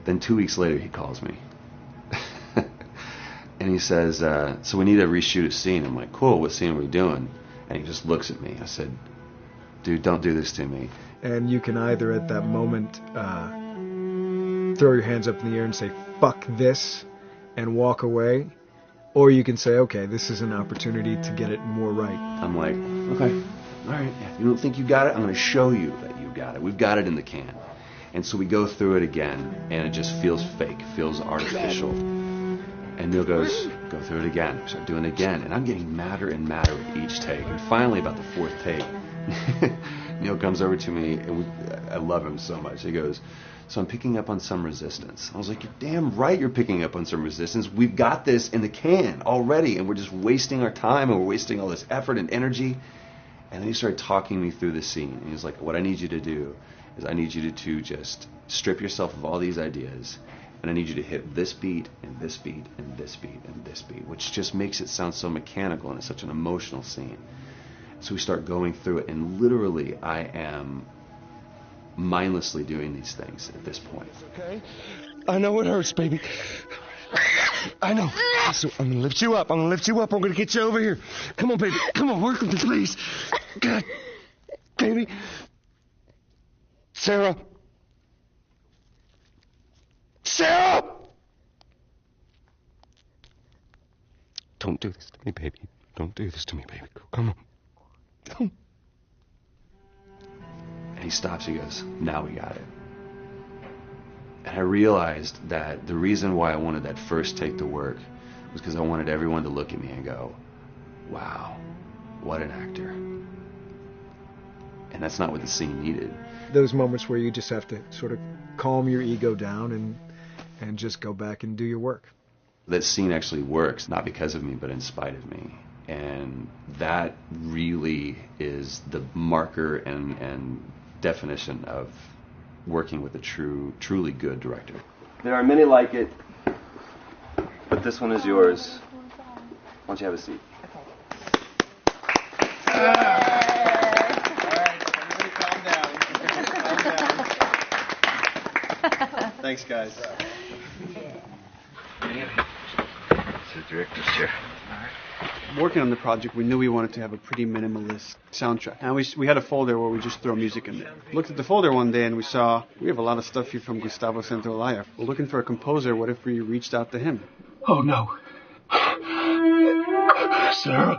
Then 2 weeks later, he calls me. And he says, so we need to reshoot a scene. I'm like, cool, what scene are we doing? And he just looks at me. I said, dude, don't do this to me. And you can either at that moment throw your hands up in the air and say, fuck this, and walk away. Or you can say, okay, this is an opportunity to get it more right. I'm like, okay, all right. If you don't think you got it, I'm going to show you that you got it. We've got it in the can. And so we go through it again, and it just feels fake, feels artificial. And Neil goes, go through it again. We start doing it again. And I'm getting madder and madder with each take. And finally, about the 4th take, Neil comes over to me, and I love him so much. He goes, so I'm picking up on some resistance. I was like, you're damn right you're picking up on some resistance. We've got this in the can already, and we're just wasting our time, and we're wasting all this effort and energy. And then he started talking me through the scene. And he's like, what I need you to do is I need you to just strip yourself of all these ideas, and I need you to hit this beat, and this beat, and this beat, and this beat, which just makes it sound so mechanical, and it's such an emotional scene. So we start going through it, and literally I am mindlessly doing these things at this point. Okay? I know it hurts, baby. I know. So I'm going to lift you up. I'm going to get you over here. Come on, baby. Come on, work with me, please. God. Baby. Sarah. Sarah! Don't do this to me, baby. Don't do this to me, baby. Come on. And he stops, he goes, now we got it. And I realized that the reason why I wanted that first take to work was because I wanted everyone to look at me and go, wow, what an actor. And that's not what the scene needed. Those moments where you just have to sort of calm your ego down and just go back and do your work. That scene actually works, not because of me, but in spite of me. And that really is the marker and definition of working with a truly good director. There are many like it, but this one is yours. Why don't you have a seat? Thanks, guys. It's the director's chair. Working on the project, we knew we wanted to have a pretty minimalist soundtrack. And we had a folder where we just throw music in there. Looked at the folder one day and we saw, we have a lot of stuff here from Gustavo Santaolalla. We're looking for a composer. What if we reached out to him? Oh, no. Sarah.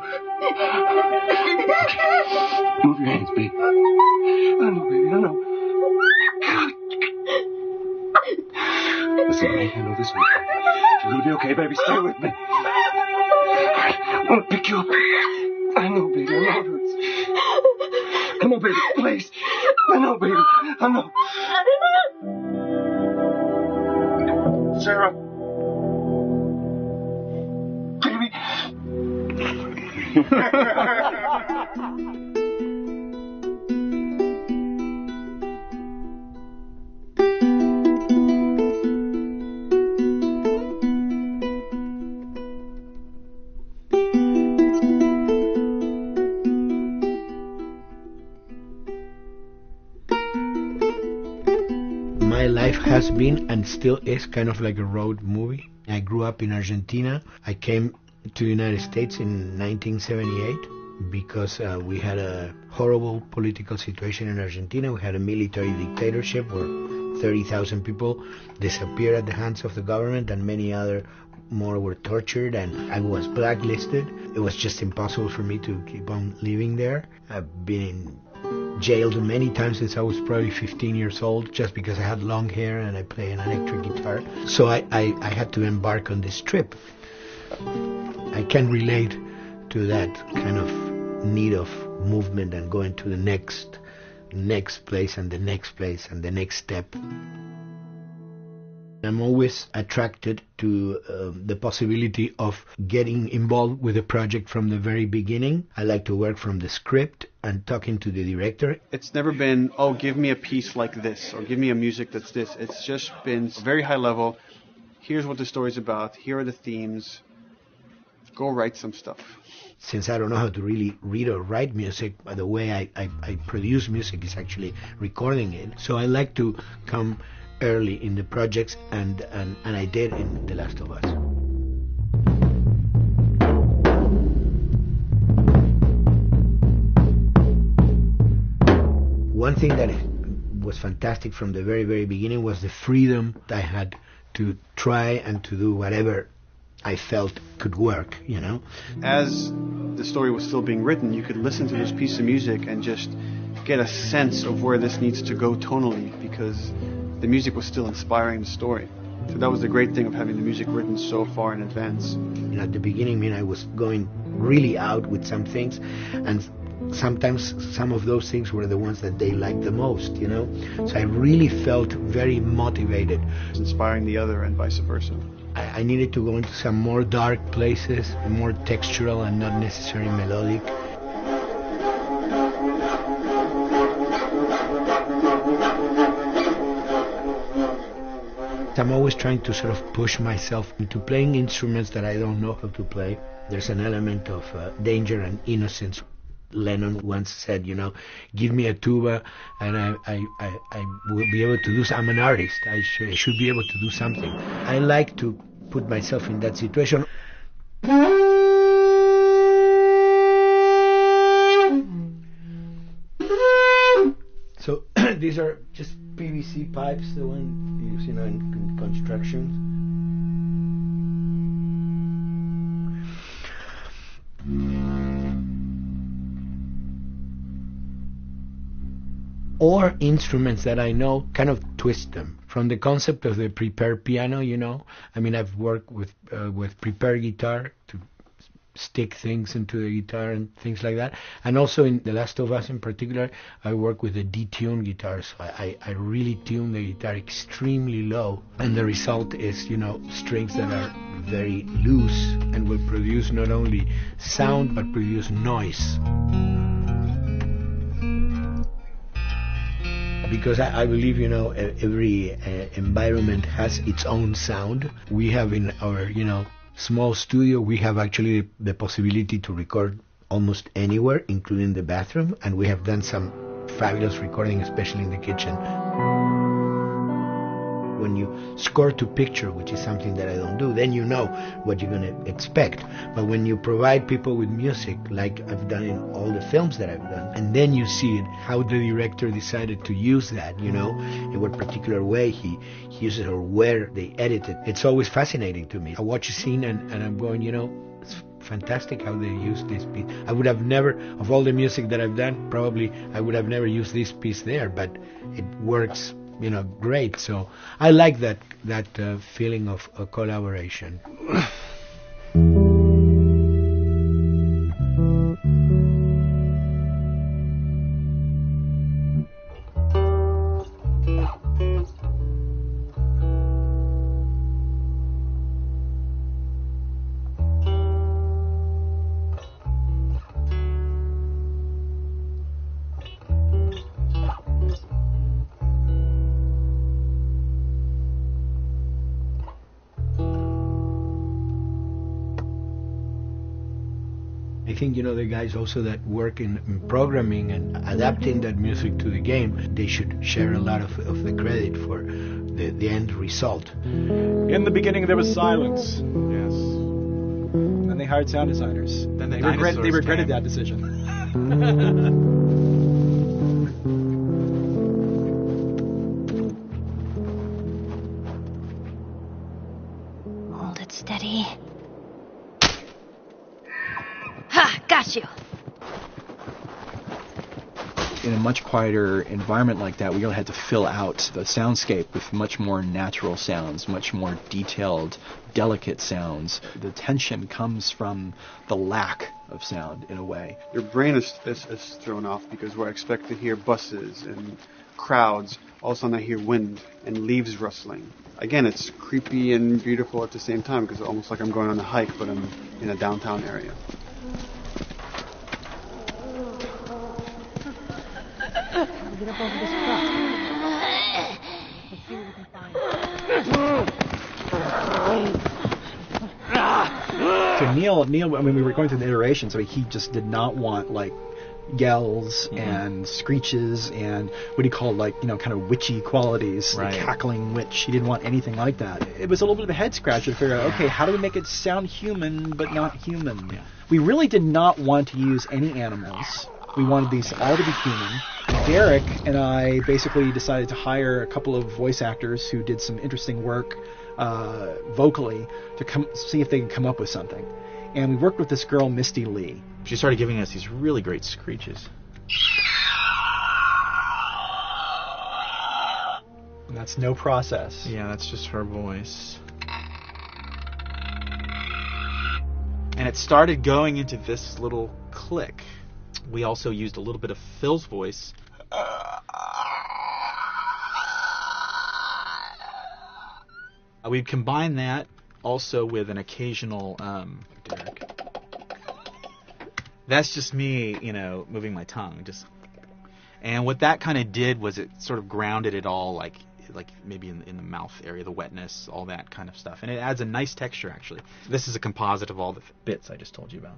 Move your hands, baby. I know, baby, I know. Listen, baby, I know this will be. You're going to be okay, baby. Stay with me. I want to pick you up. I know, baby. I know it hurts. Come on, baby. Please. I know, baby. I know. Sarah. Baby. My life has been and still is kind of like a road movie. I grew up in Argentina. I came to the United States in 1978 because we had a horrible political situation in Argentina. We had a military dictatorship where 30,000 people disappeared at the hands of the government and many other more were tortured, and I was blacklisted. It was just impossible for me to keep on living there. I've been jailed many times since I was probably 15 years old just because I had long hair and I play an electric guitar. So I had to embark on this trip. I can relate to that kind of need of movement and going to the next place and the next place and the next step. I'm always attracted to the possibility of getting involved with a project from the very beginning. I like to work from the script and talking to the director. It's never been, oh, give me a piece like this or give me a music that's this. It's just been very high level. Here's what the story's about. Here are the themes. Go write some stuff. Since I don't know how to really read or write music, the way I produce music is actually recording it. So I like to come early in the projects, and I did in The Last of Us. One thing that was fantastic from the very, very beginning was the freedom I had to try and to do whatever I felt could work, you know. As the story was still being written, you could listen to this piece of music and just get a sense of where this needs to go tonally, because the music was still inspiring the story. So that was the great thing of having the music written so far in advance. At the beginning, I was going really out with some things, and sometimes some of those things were the ones that they liked the most, you know. So I really felt very motivated. Inspiring the other and vice versa. I needed to go into some more dark places, more textural and not necessarily melodic. I'm always trying to sort of push myself into playing instruments that I don't know how to play. There's an element of danger and innocence. Lennon once said, you know, give me a tuba and I will be able to do I'm an artist. I should be able to do something. I like to put myself in that situation. So these are just PVC pipes, the one used, you know, in construction. Or instruments that I know, kind of twist them. From the concept of the prepared piano, you know, I mean, I've worked with prepared guitar to stick things into the guitar and things like that. And also in The Last of Us in particular, I work with a detuned guitar. So I really tune the guitar extremely low. And the result is, you know, strings that are very loose and will produce not only sound, but produce noise. Because I believe, you know, every environment has its own sound. We have in our, you know, small studio, we have actually the possibility to record almost anywhere, including the bathroom, and we have done some fabulous recording, especially in the kitchen. When you score to picture, which is something that I don't do, then you know what you're going to expect. But when you provide people with music, like I've done in all the films that I've done, and then you see it, how the director decided to use that, you know, in what particular way he uses it or where they edit it, it's always fascinating to me. I watch a scene and I'm going, you know, it's fantastic how they use this piece. I would have never, of all the music that I've done, probably I would have never used this piece there, but it works, you know, great. So I like that feeling of collaboration. I think, you know, the guys also that work in programming and adapting that music to the game, they should share a lot of the credit for the end result. In the beginning, there was silence. Yes. Then they hired sound designers. Then they regretted that decision. Hold it steady. Ha! Got you! In a much quieter environment like that, we really had to fill out the soundscape with much more natural sounds, much more detailed, delicate sounds. The tension comes from the lack of sound, in a way. Your brain is thrown off because where I expect to hear buses and crowds, all of a sudden I hear wind and leaves rustling. Again, it's creepy and beautiful at the same time because it's almost like I'm going on a hike, but I'm in a downtown area. Get up over this truck. Let's see what we can find. So Neil, I mean, we were going through the iteration, so he just did not want, like, yells and screeches and what he called, like, you know, kind of witchy qualities, right. Like cackling witch. He didn't want anything like that. It was a little bit of a head scratcher to figure out, okay, how do we make it sound human but not human? Yeah. We really did not want to use any animals. We wanted these all to be human. Derek and I basically decided to hire a couple of voice actors who did some interesting work vocally to see if they could come up with something. And we worked with this girl, Misty Lee. She started giving us these really great screeches. And that's no process. Yeah, that's just her voice. And it started going into this little click. We also used a little bit of Phil's voice. We'd combine that also with an occasional Derek. That's just me, moving my tongue. And what that kind of did was it sort of grounded it all, like maybe in the mouth area, the wetness, all that kind of stuff. And it adds a nice texture, actually. This is a composite of all the bits I just told you about.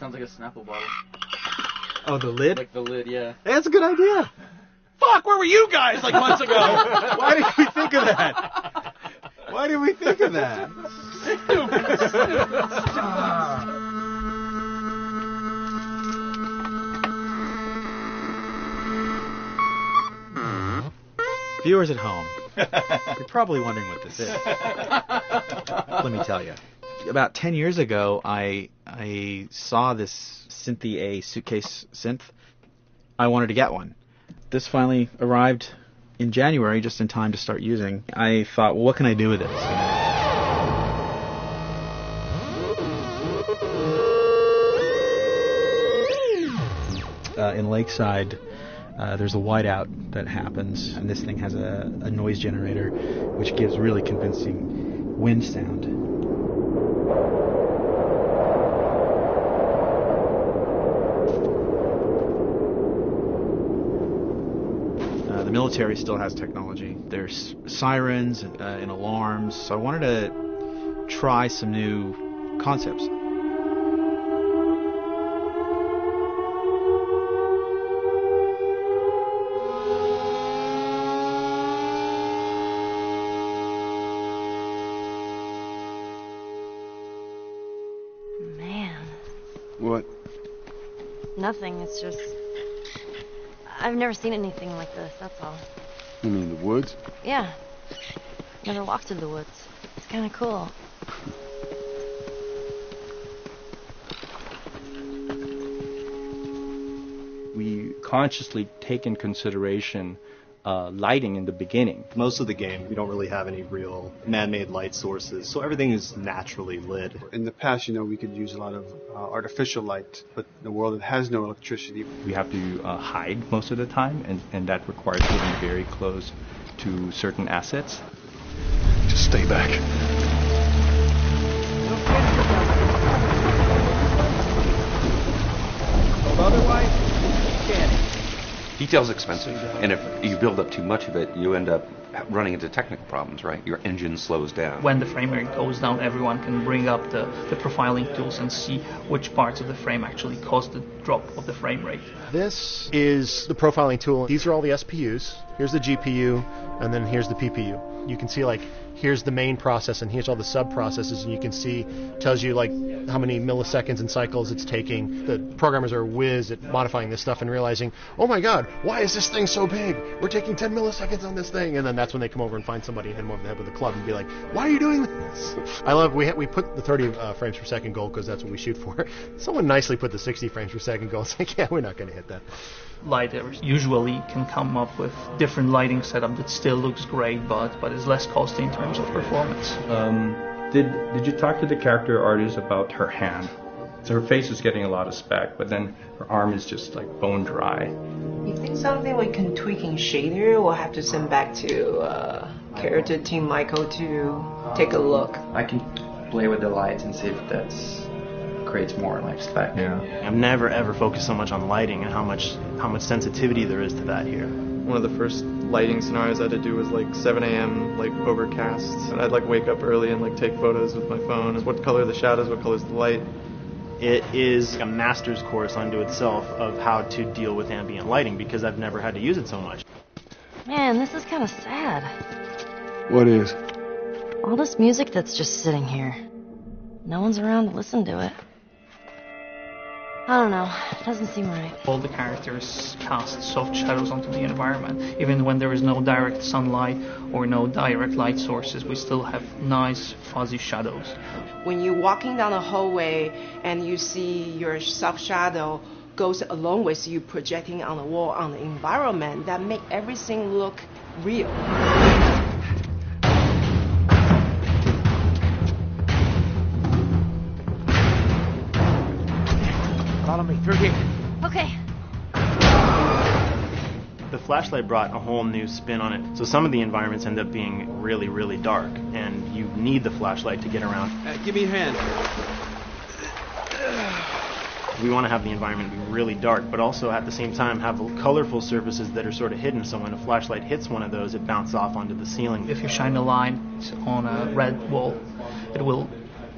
Sounds like a Snapple bottle. Oh, the lid? Like the lid, yeah. Hey, that's a good idea. Fuck, where were you guys like months ago? Why did we think of that? Why did we think of that? Viewers at home, you're probably wondering what this is. Let me tell you. About 10 years ago, I saw this Synthi A suitcase synth. I wanted to get one. This finally arrived in January, just in time to start using. I thought, well, what can I do with this? In Lakeside, there's a whiteout that happens, and this thing has a noise generator, which gives really convincing wind sound. The military still has technology. There's sirens and alarms, so I wanted to try some new concepts. Man. What? Nothing. It's just... I've never seen anything like this, that's all. You mean the woods? Yeah. Never walked through the woods. It's kind of cool. We consciously take in consideration lighting in the beginning. Most of the game, we don't really have any real man-made light sources, so everything is naturally lit. In the past, we could use a lot of artificial light, but in a world that has no electricity, We have to hide most of the time, and that requires getting very close to certain assets. Just stay back. Otherwise, Detail's expensive, and if you build up too much of it, you end up running into technical problems, right? Your engine slows down. When the frame rate goes down, everyone can bring up the profiling tools and see which parts of the frame actually caused the drop of the frame rate. This is the profiling tool. These are all the SPUs. Here's the GPU, and then here's the PPU. You can see here's the main process and here's all the sub-processes, and you can see, tells you how many milliseconds and cycles it's taking. The programmers are whiz at modifying this stuff and realizing, oh my god, why is this thing so big? We're taking 10 milliseconds on this thing. And then that's when they come over and find somebody and hit them over the head with a club and be like, why are you doing this? We put the 30 frames per second goal because that's what we shoot for. Someone nicely put the 60 frames per second goal. It's like, yeah, we're not going to hit that. Lighters usually can come up with different lighting setup that still looks great, but is less costly in terms of performance. Did you talk to the character artist about her hand? So her face is getting a lot of spec, but then her arm is just like bone dry. You think something we can tweak in shader? We'll have to send back to character team Michael to take a look. I can play with the lights and see if that's creates more like spec. Yeah. I've never ever focused so much on lighting and how much sensitivity there is to that here. One of the first lighting scenarios I had to do was 7 a.m. overcast, and I'd wake up early and take photos with my phone. What color are the shadows? What color is the light? It is a master's course unto itself of how to deal with ambient lighting because I've never had to use it so much. Man, this is kind of sad. What is? All this music that's just sitting here. No one's around to listen to it. I don't know. It doesn't seem right. All the characters cast soft shadows onto the environment. Even when there is no direct sunlight or no direct light sources, we still have nice fuzzy shadows. When you're walking down the hallway and you see your soft shadow goes along with you projecting on the wall on the environment, that make everything look real. Follow me through here. Okay. The flashlight brought a whole new spin on it. So some of the environments end up being really, really dark, and you need the flashlight to get around. Give me a hand. We want to have the environment be really dark, but also at the same time have colorful surfaces that are sort of hidden, so when a flashlight hits one of those, it bounces off onto the ceiling. If you shine a light on a red wall, it will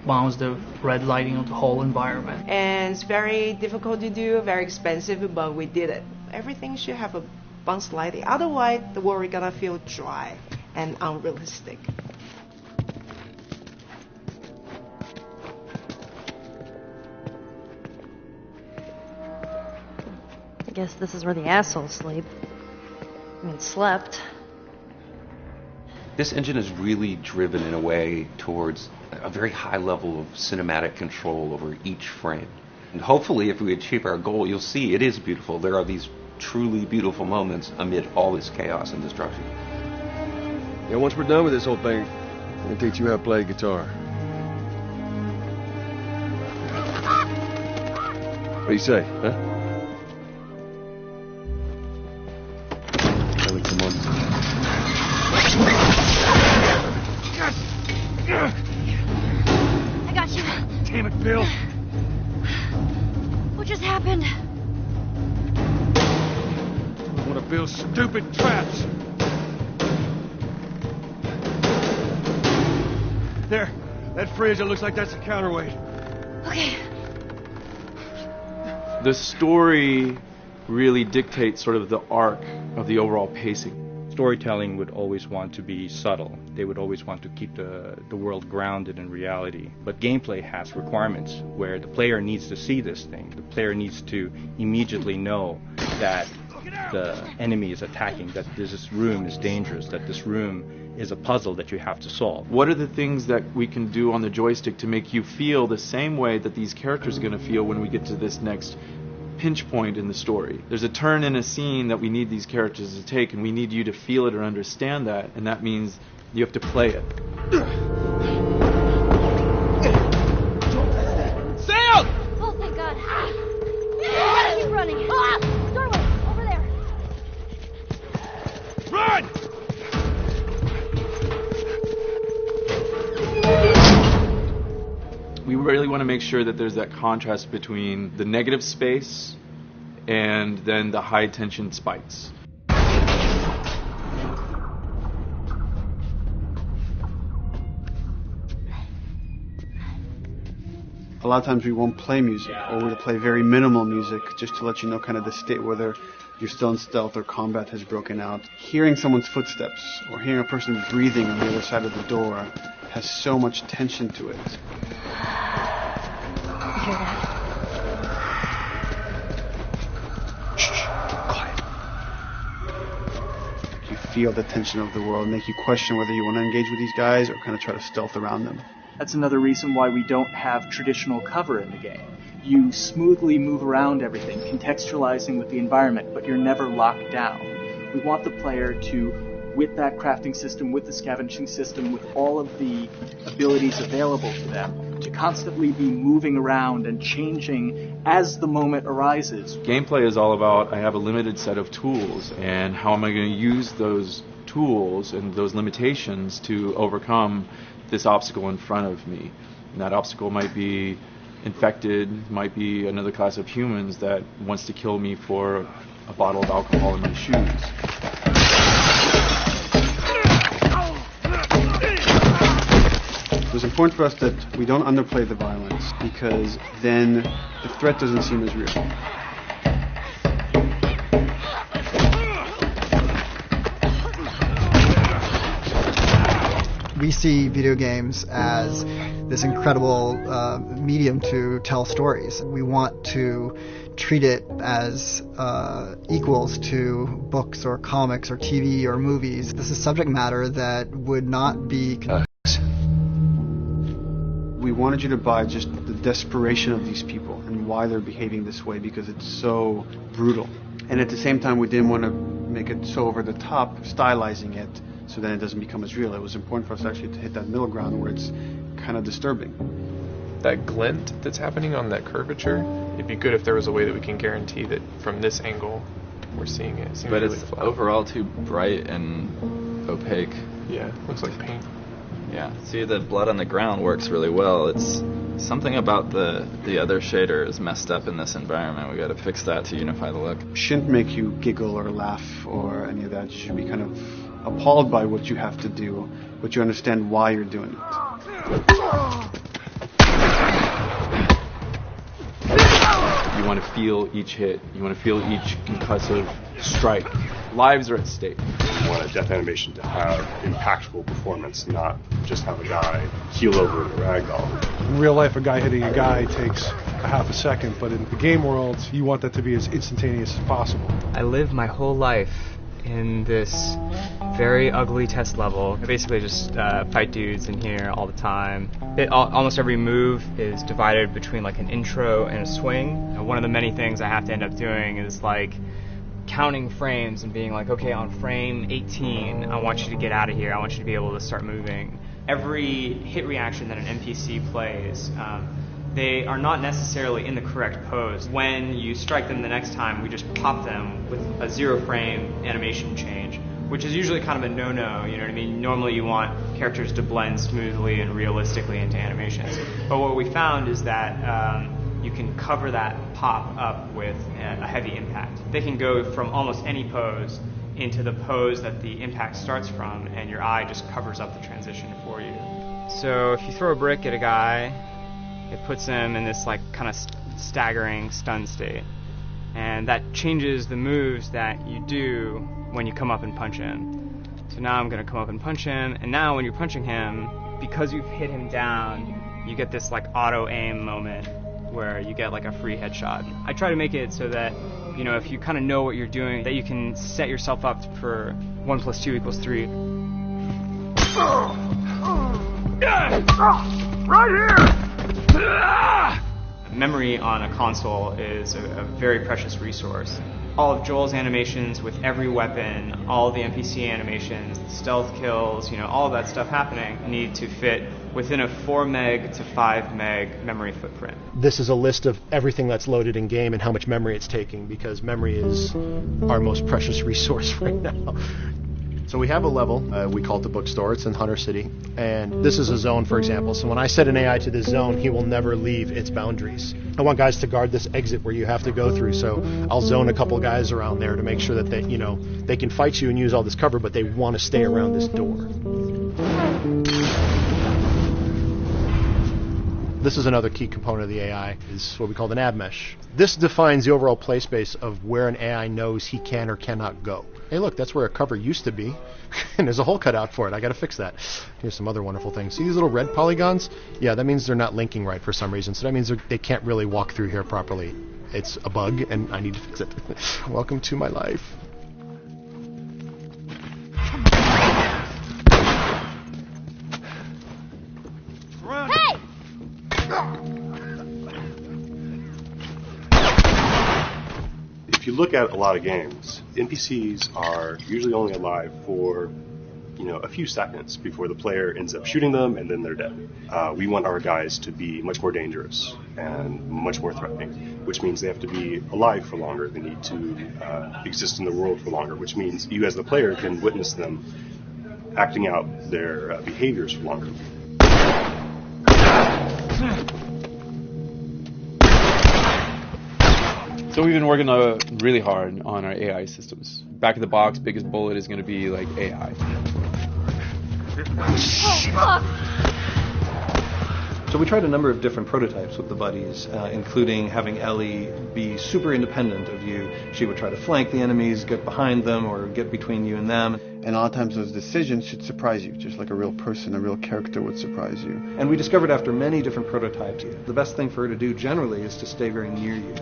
bounce the red lighting on the whole environment. And it's very difficult to do, very expensive, but we did it. Everything should have a bounce lighting. Otherwise, the world is gonna feel dry and unrealistic. I guess this is where the assholes sleep. I mean, slept. This engine is really driven in a way towards a very high level of cinematic control over each frame. And hopefully, if we achieve our goal, you'll see it is beautiful. There are these truly beautiful moments amid all this chaos and destruction. Yeah, once we're done with this whole thing, I'm gonna teach you how to play guitar. What do you say, huh? Ellie, come on. I got you. Damn it, Bill. What just happened? One of Bill's stupid traps. There. That fridge, it looks like that's a counterweight. Okay. The story really dictates sort of the arc of the overall pacing. Storytelling would always want to be subtle. They would always want to keep the world grounded in reality. But gameplay has requirements where the player needs to see this thing. The player needs to immediately know that the enemy is attacking, that this room is dangerous, that this room is a puzzle that you have to solve. What are the things that we can do on the joystick to make you feel the same way that these characters are going to feel when we get to this next pinch point in the story? There's a turn in a scene that we need these characters to take, and we need you to feel it or understand that, and that means you have to play it. Sail! Oh, thank God. Gotta keep running. Doorway, over there. Run! We really want to make sure that there's that contrast between the negative space and then the high tension spikes. A lot of times we won't play music, or we'll play very minimal music just to let you know kind of the state, whether you're still in stealth or combat has broken out. Hearing someone's footsteps or hearing a person breathing on the other side of the door has so much tension to it. You hear that? You feel the tension of the world, make you question whether you want to engage with these guys or kind of try to stealth around them. That's another reason why we don't have traditional cover in the game. You smoothly move around everything, contextualizing with the environment, but you're never locked down. We want the player to, with that crafting system, with the scavenging system, with all of the abilities available to them, to constantly be moving around and changing as the moment arises. Gameplay is all about, I have a limited set of tools, and how am I going to use those tools and those limitations to overcome this obstacle in front of me. And that obstacle might be infected, might be another class of humans that wants to kill me for a bottle of alcohol in my shoes. It was important for us that we don't underplay the violence, because then the threat doesn't seem as real. We see video games as this incredible medium to tell stories. We want to treat it as equals to books or comics or TV or movies. This is subject matter that would not be... We wanted you to buy just the desperation of these people and why they're behaving this way, because it's so brutal. And at the same time, we didn't want to make it so over the top, stylizing it, so then it doesn't become as real. It was important for us actually to hit that middle ground where it's kind of disturbing. that glint that's happening on that curvature. It'd be good if there was a way that we can guarantee that from this angle we're seeing it. But really it's flat. Overall too bright and opaque. Yeah, looks like paint. Yeah, see, the blood on the ground works really well. It's something about the other shader is messed up in this environment. We got to fix that to unify the look. Shouldn't make you giggle or laugh or any of that. You should be kind of appalled by what you have to do, but you understand why you're doing it. You want to feel each hit. You want to feel each concussive strike. Lives are at stake. You want a death animation to have impactful performance, not just have a guy keel over in a ragdoll. In real life, a guy hitting a guy takes a half a second, but in the game world, you want that to be as instantaneous as possible. I lived my whole life in this very ugly test level. I basically just fight dudes in here all the time. Almost every move is divided between like an intro and a swing. One of the many things I have to end up doing is like counting frames and being like, okay, on frame 18, I want you to get out of here. I want you to be able to start moving. Every hit reaction that an NPC plays, they are not necessarily in the correct pose. When you strike them the next time, we just pop them with a 0-frame animation change, which is usually kind of a no-no, you know what I mean? Normally you want characters to blend smoothly and realistically into animations. But what we found is that you can cover that pop up with a heavy impact. They can go from almost any pose into the pose that the impact starts from, and your eye just covers up the transition for you. So if you throw a brick at a guy, it puts him in this like kind of staggering stun state, and that changes the moves that you do when you come up and punch him. So now I'm going to come up and punch him, and now when you're punching him, because you've hit him down, you get this like auto aim moment where you get like a free headshot. I try to make it so that, you know, if you kind of know what you're doing, that you can set yourself up for 1 + 2 = 3. Right here! Memory on a console is a very precious resource. All of Joel's animations with every weapon, all of the NPC animations, the stealth kills, you know, all of that stuff happening need to fit within a 4 meg to 5 meg memory footprint. This is a list of everything that's loaded in game and how much memory it's taking, because memory is our most precious resource right now. So we have a level, we call it the bookstore, it's in Hunter City, and this is a zone, for example. So when I set an AI to this zone, he will never leave its boundaries. I want guys to guard this exit where you have to go through, so I'll zone a couple guys around there to make sure that they, you know, they can fight you and use all this cover, but they want to stay around this door. This is another key component of the AI, is what we call the nav mesh. This defines the overall play space of where an AI knows he can or cannot go. Hey look, that's where a cover used to be, and there's a hole cut out for it. I gotta fix that. Here's some other wonderful things. See these little red polygons? Yeah, that means they're not linking right for some reason, so that means they can't really walk through here properly. It's a bug, and I need to fix it. Welcome to my life. Hey! If you look at a lot of games, NPCs are usually only alive for, you know, a few seconds before the player ends up shooting them and then they're dead. We want our guys to be much more dangerous and much more threatening, which means they have to be alive for longer. They need to exist in the world for longer, which means you as the player can witness them acting out their behaviors for longer. So we've been working really hard on our AI systems. Back of the box, biggest bullet is going to be like AI. So we tried a number of different prototypes with the buddies, including having Ellie be super independent of you. She would try to flank the enemies, get behind them, or get between you and them. And a lot of times those decisions should surprise you, just like a real person, a real character would surprise you. And we discovered after many different prototypes, the best thing for her to do generally is to stay very near you.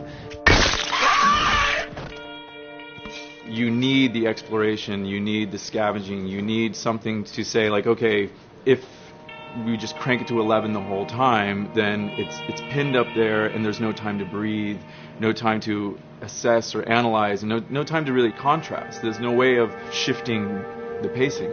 You need the exploration, you need the scavenging, you need something to say like, okay, if we just crank it to 11 the whole time, then it's pinned up there and there's no time to breathe, no time to assess or analyze, and no time to really contrast. There's no way of shifting the pacing.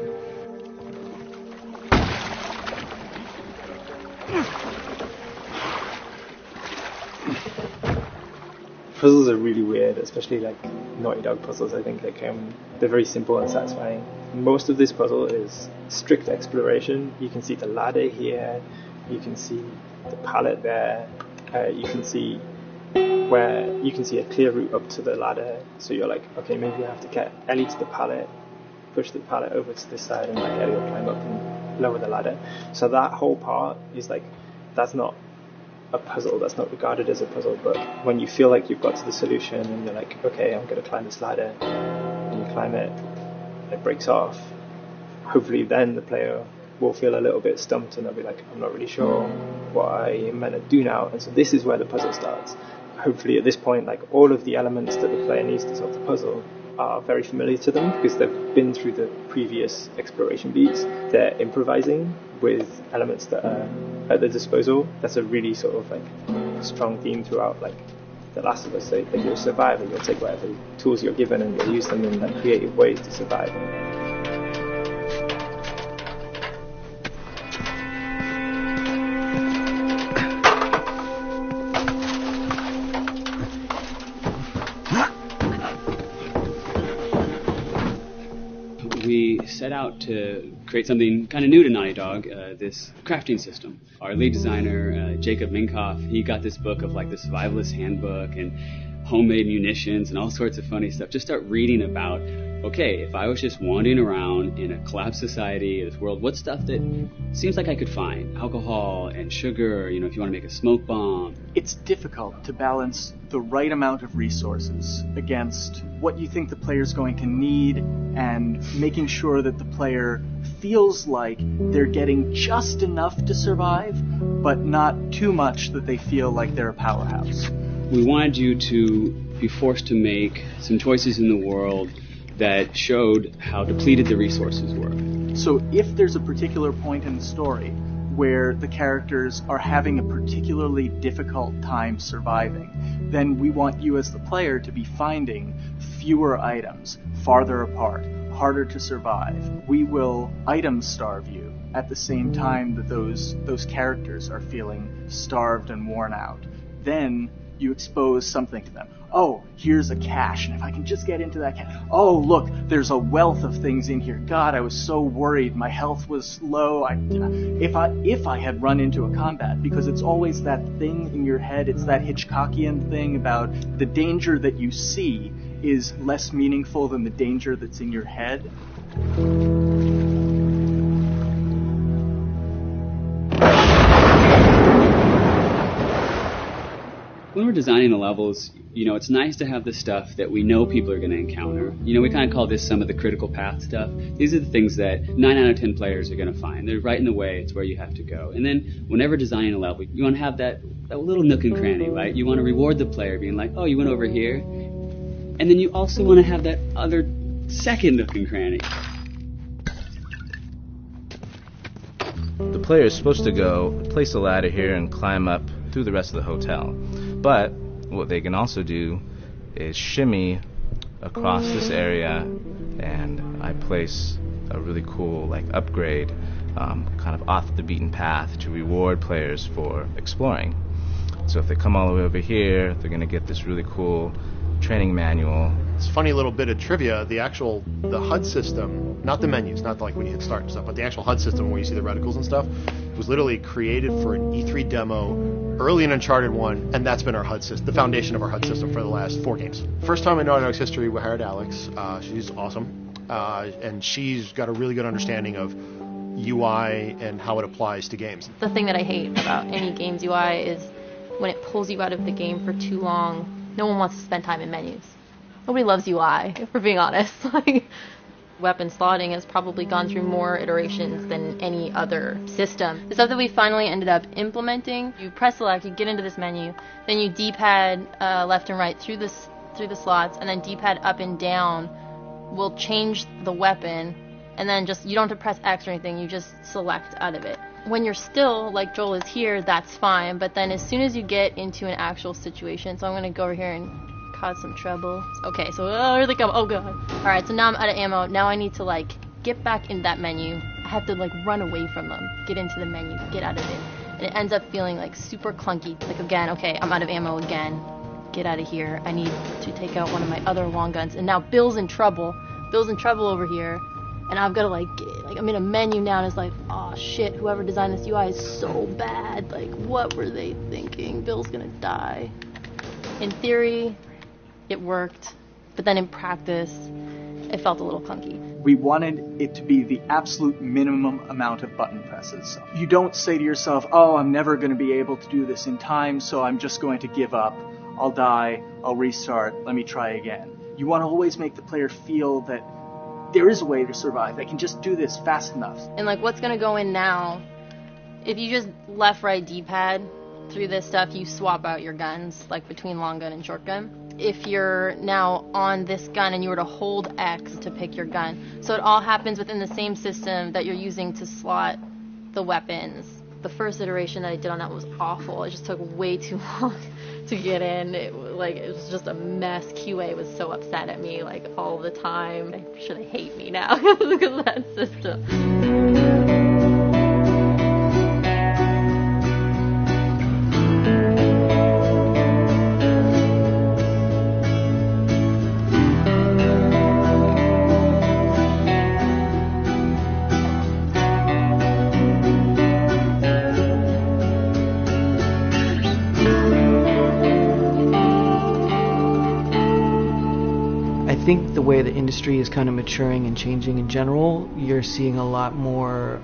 Puzzles are really weird, especially like Naughty Dog puzzles. I think they're very simple and satisfying. Most of this puzzle is strict exploration. You can see the ladder here, you can see the pallet there, you can see a clear route up to the ladder. So you're like, okay, maybe I have to get Ellie to the pallet, push the pallet over to this side, and like Ellie will climb up and lower the ladder. So that whole part is like, that's not a puzzle, that's not regarded as a puzzle, but when you feel like you've got to the solution and you're like, okay, I'm going to climb this ladder, and you climb it, and it breaks off, hopefully then the player will feel a little bit stumped and they'll be like, I'm not really sure what I am meant to do now. And so this is where the puzzle starts. Hopefully at this point, like, all of the elements that the player needs to solve the puzzle are very familiar to them because they've been through the previous exploration beats. They're improvising with elements that are at their disposal. That's a really sort of like strong theme throughout like The Last of Us. So that you're a survivor, you'll take whatever tools you're given and you'll use them in like creative ways to survive. We set out to create something kind of new to Naughty Dog, this crafting system. Our lead designer, Jacob Minkoff, he got this book of like the survivalist handbook and homemade munitions and all sorts of funny stuff. Just start reading about, okay, if I was just wandering around in a collapsed society, this world, what stuff that seems like I could find? Alcohol and sugar, you know, if you want to make a smoke bomb. It's difficult to balance the right amount of resources against what you think the player's going to need and making sure that the player feels like they're getting just enough to survive, but not too much that they feel like they're a powerhouse. We wanted you to be forced to make some choices in the world that showed how depleted the resources were. So if there's a particular point in the story where the characters are having a particularly difficult time surviving, then we want you as the player to be finding fewer items, farther apart, harder to survive. We will item starve you at the same time that those characters are feeling starved and worn out. Then you expose something to them. Oh, here's a cache, and if I can just get into that cache. Oh, look, there's a wealth of things in here. God, I was so worried. My health was low. If I had run into a combat, because it's always that thing in your head, it's that Hitchcockian thing about the danger that you see is less meaningful than the danger that's in your head. When we're designing the levels, you know, it's nice to have the stuff that we know people are going to encounter. You know, we kind of call this some of the critical path stuff. These are the things that 9 out of 10 players are going to find. They're right in the way. It's where you have to go. And then whenever designing a level, you want to have that little nook and cranny, right? You want to reward the player being like, oh, you went over here. And then you also want to have that other second nook and cranny. The player is supposed to go place a ladder here and climb up through the rest of the hotel. But what they can also do is shimmy across this area, and I place a really cool like upgrade kind of off the beaten path to reward players for exploring. So if they come all the way over here, they're going to get this really cool training manual. It's a funny little bit of trivia. The HUD system, not the menus, not like when you hit start and stuff, but the actual HUD system where you see the reticles and stuff, was literally created for an E3 demo early in Uncharted 1, and that's been our HUD system, the foundation of our HUD system for the last 4 games. First time in Naughty Dog's history, we hired Alex. She's awesome, and she's got a really good understanding of UI and how it applies to games. The thing that I hate about any game's UI is when it pulls you out of the game for too long. No one wants to spend time in menus. Nobody loves UI, if we're being honest. Like, weapon slotting has probably gone through more iterations than any other system. The stuff that we finally ended up implementing, you press select, you get into this menu, then you D-pad left and right through the slots, and then D-pad up and down will change the weapon, and then just, you don't have to press X or anything, you just select out of it. When you're still, like Joel is here, that's fine, but then as soon as you get into an actual situation, so I'm going to go over here and cause some trouble. Okay, so here they come. Oh god. Alright, so now I'm out of ammo. Now I need to like get back in that menu. I have to like run away from them, get into the menu, get out of it. And it ends up feeling like super clunky. Like again, okay, I'm out of ammo again. get out of here. I need to take out one of my other long guns. And now Bill's in trouble. Bill's in trouble over here. And I've got to, like I'm in a menu now, and it's like, oh shit, whoever designed this UI is so bad. Like, what were they thinking? Bill's gonna die. In theory, it worked. But then in practice, it felt a little clunky. We wanted it to be the absolute minimum amount of button presses. You don't say to yourself, oh, I'm never going to be able to do this in time, so I'm just going to give up. I'll die, I'll restart, let me try again. You want to always make the player feel that there is a way to survive. They can just do this fast enough. And like, what's going to go in now, if you just left, right, D-pad through this stuff, you swap out your guns, like between long gun and short gun. If you're now on this gun and you were to hold X to pick your gun. So it all happens within the same system that you're using to slot the weapons. The first iteration that I did on that was awful. It just took way too long to get in. It was just a mess. QA was so upset at me like all the time. I'm sure they hate me now because of that system. I think the way the industry is kind of maturing and changing in general, you're seeing a lot more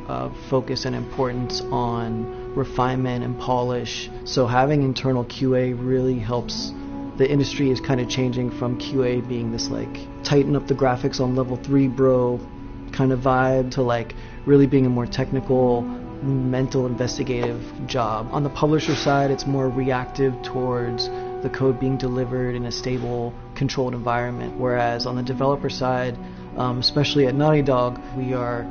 focus and importance on refinement and polish. So having internal QA really helps. The industry is kind of changing from QA being this like tighten up the graphics on level 3 bro kind of vibe to like really being a more technical, mental, investigative job. On the publisher side, it's more reactive towards the code being delivered in a stable, controlled environment. Whereas on the developer side, especially at Naughty Dog, we are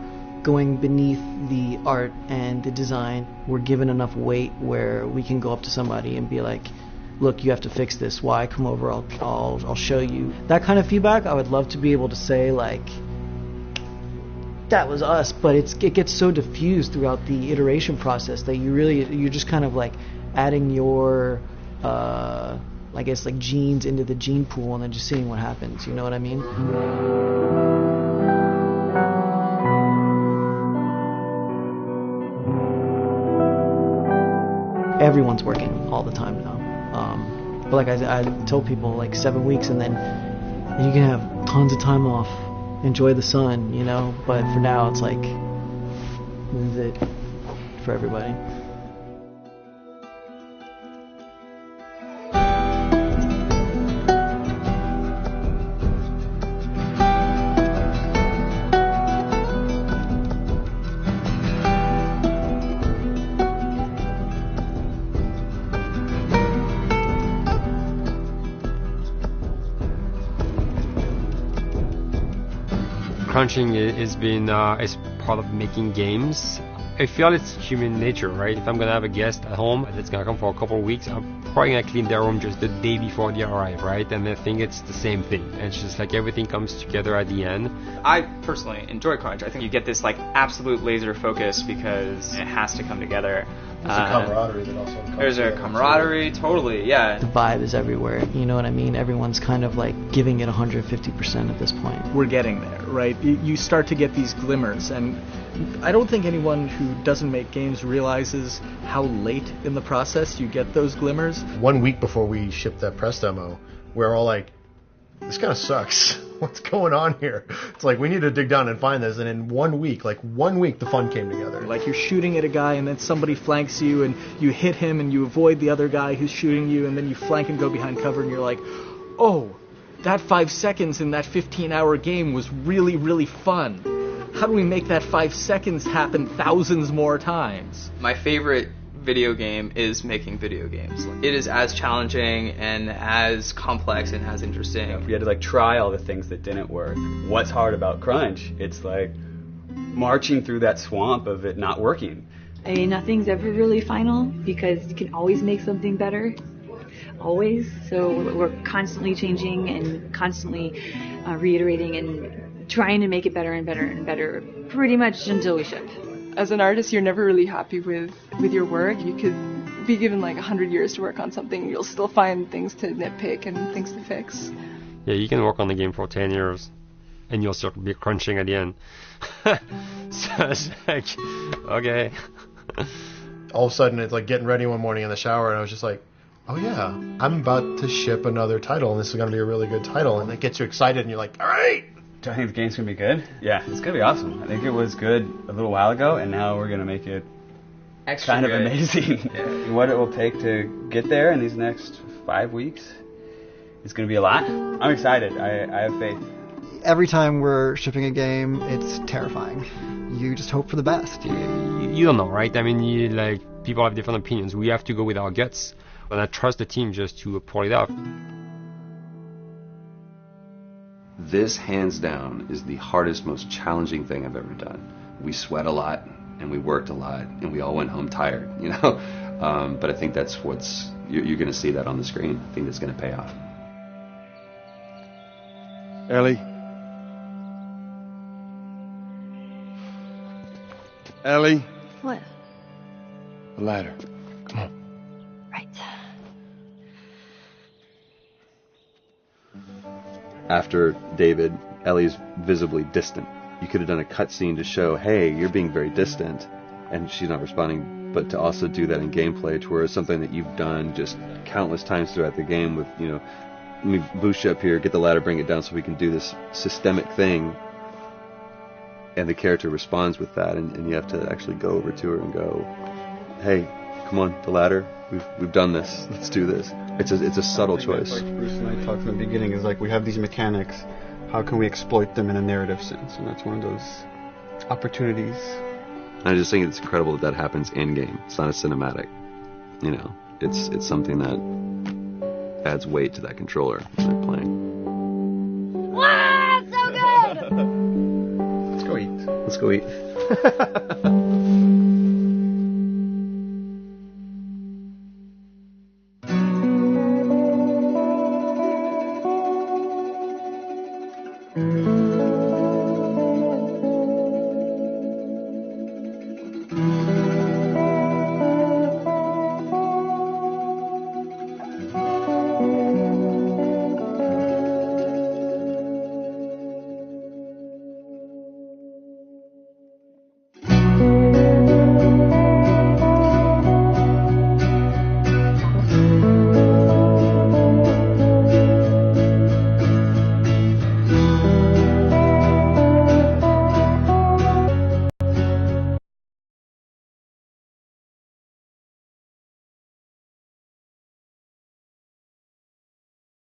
going beneath the art and the design. We're given enough weight where we can go up to somebody and be like, look, you have to fix this. Why? Come over, I'll show you. That kind of feedback, I would love to be able to say like, that was us, but it gets so diffused throughout the iteration process that you're just kind of like adding your I guess like genes into the gene pool and then just seeing what happens, you know what I mean? Everyone's working all the time now. But like I tell people, like 7 weeks and then you can have tons of time off, enjoy the sun, you know, but for now it's like, this is it for everybody. Crunching is part of making games. I feel it's human nature, right? If I'm gonna have a guest at home that's gonna come for a couple of weeks, I'm probably gonna clean their room just the day before they arrive, right? And I think it's the same thing. It's just like everything comes together at the end. I personally enjoy crunch. I think you get this like absolute laser focus because it has to come together. There's a camaraderie that also comes There's a camaraderie, totally, yeah. The vibe is everywhere, you know what I mean? Everyone's kind of like giving it 150% at this point. We're getting there, right? You start to get these glimmers, and I don't think anyone who doesn't make games realizes how late in the process you get those glimmers. 1 week before we shipped that press demo, we're all like, this kind of sucks. What's going on here? It's like, we need to dig down and find this. And in 1 week, the fun came together. Like you're shooting at a guy and then somebody flanks you and you hit him and you avoid the other guy who's shooting you and then you flank and go behind cover and you're like, oh, that 5 seconds in that 15-hour game was really, really fun. How do we make that 5 seconds happen thousands more times? My favorite video game is making video games. It is as challenging and as complex and as interesting. If we had to like try all the things that didn't work, what's hard about crunch? It's like marching through that swamp of it not working. I mean, nothing's ever really final because you can always make something better. Always. So we're constantly changing and constantly reiterating and trying to make it better and better and better pretty much until we ship. As an artist, you're never really happy with your work. You could be given like 100 years to work on something, you'll still find things to nitpick and things to fix. Yeah, you can work on the game for 10 years and you'll still be crunching at the end. So it's like, okay. All of a sudden, it's like getting ready one morning in the shower, and I was just like, oh yeah, I'm about to ship another title, and this is going to be a really good title, and it gets you excited, and you're like, all right. Do I think the game's going to be good? Yeah, it's going to be awesome. I think it was good a little while ago, and now we're going to make it extra kind of good. Amazing. Yeah. What it will take to get there in these next 5 weeks is going to be a lot. I'm excited. I have faith. Every time we're shipping a game, it's terrifying. You just hope for the best. You don't know, right? I mean, people have different opinions. We have to go with our guts, and I trust the team just to pull it off. This, hands down, is the hardest, most challenging thing I've ever done. We sweat a lot, and we worked a lot, and we all went home tired, you know? But I think that's you're going to see that on the screen. I think that's going to pay off. Ellie. Ellie. What? The ladder. Come on. Right. After David, Ellie's visibly distant. You could have done a cutscene to show, hey, you're being very distant, and she's not responding, but to also do that in gameplay to where it's something that you've done just countless times throughout the game with, you know, let me boost you up here, get the ladder, bring it down so we can do this systemic thing, and the character responds with that, and you have to actually go over to her and go, hey, come on, the ladder, we've done this, let's do this. It's a subtle choice. Like Bruce and I talked in the beginning, is like we have these mechanics, how can we exploit them in a narrative sense? And that's one of those opportunities. I just think it's incredible that happens in game. It's not a cinematic, you know. It's something that adds weight to that controller as they're playing. Wow, so good! Let's go eat. Let's go eat.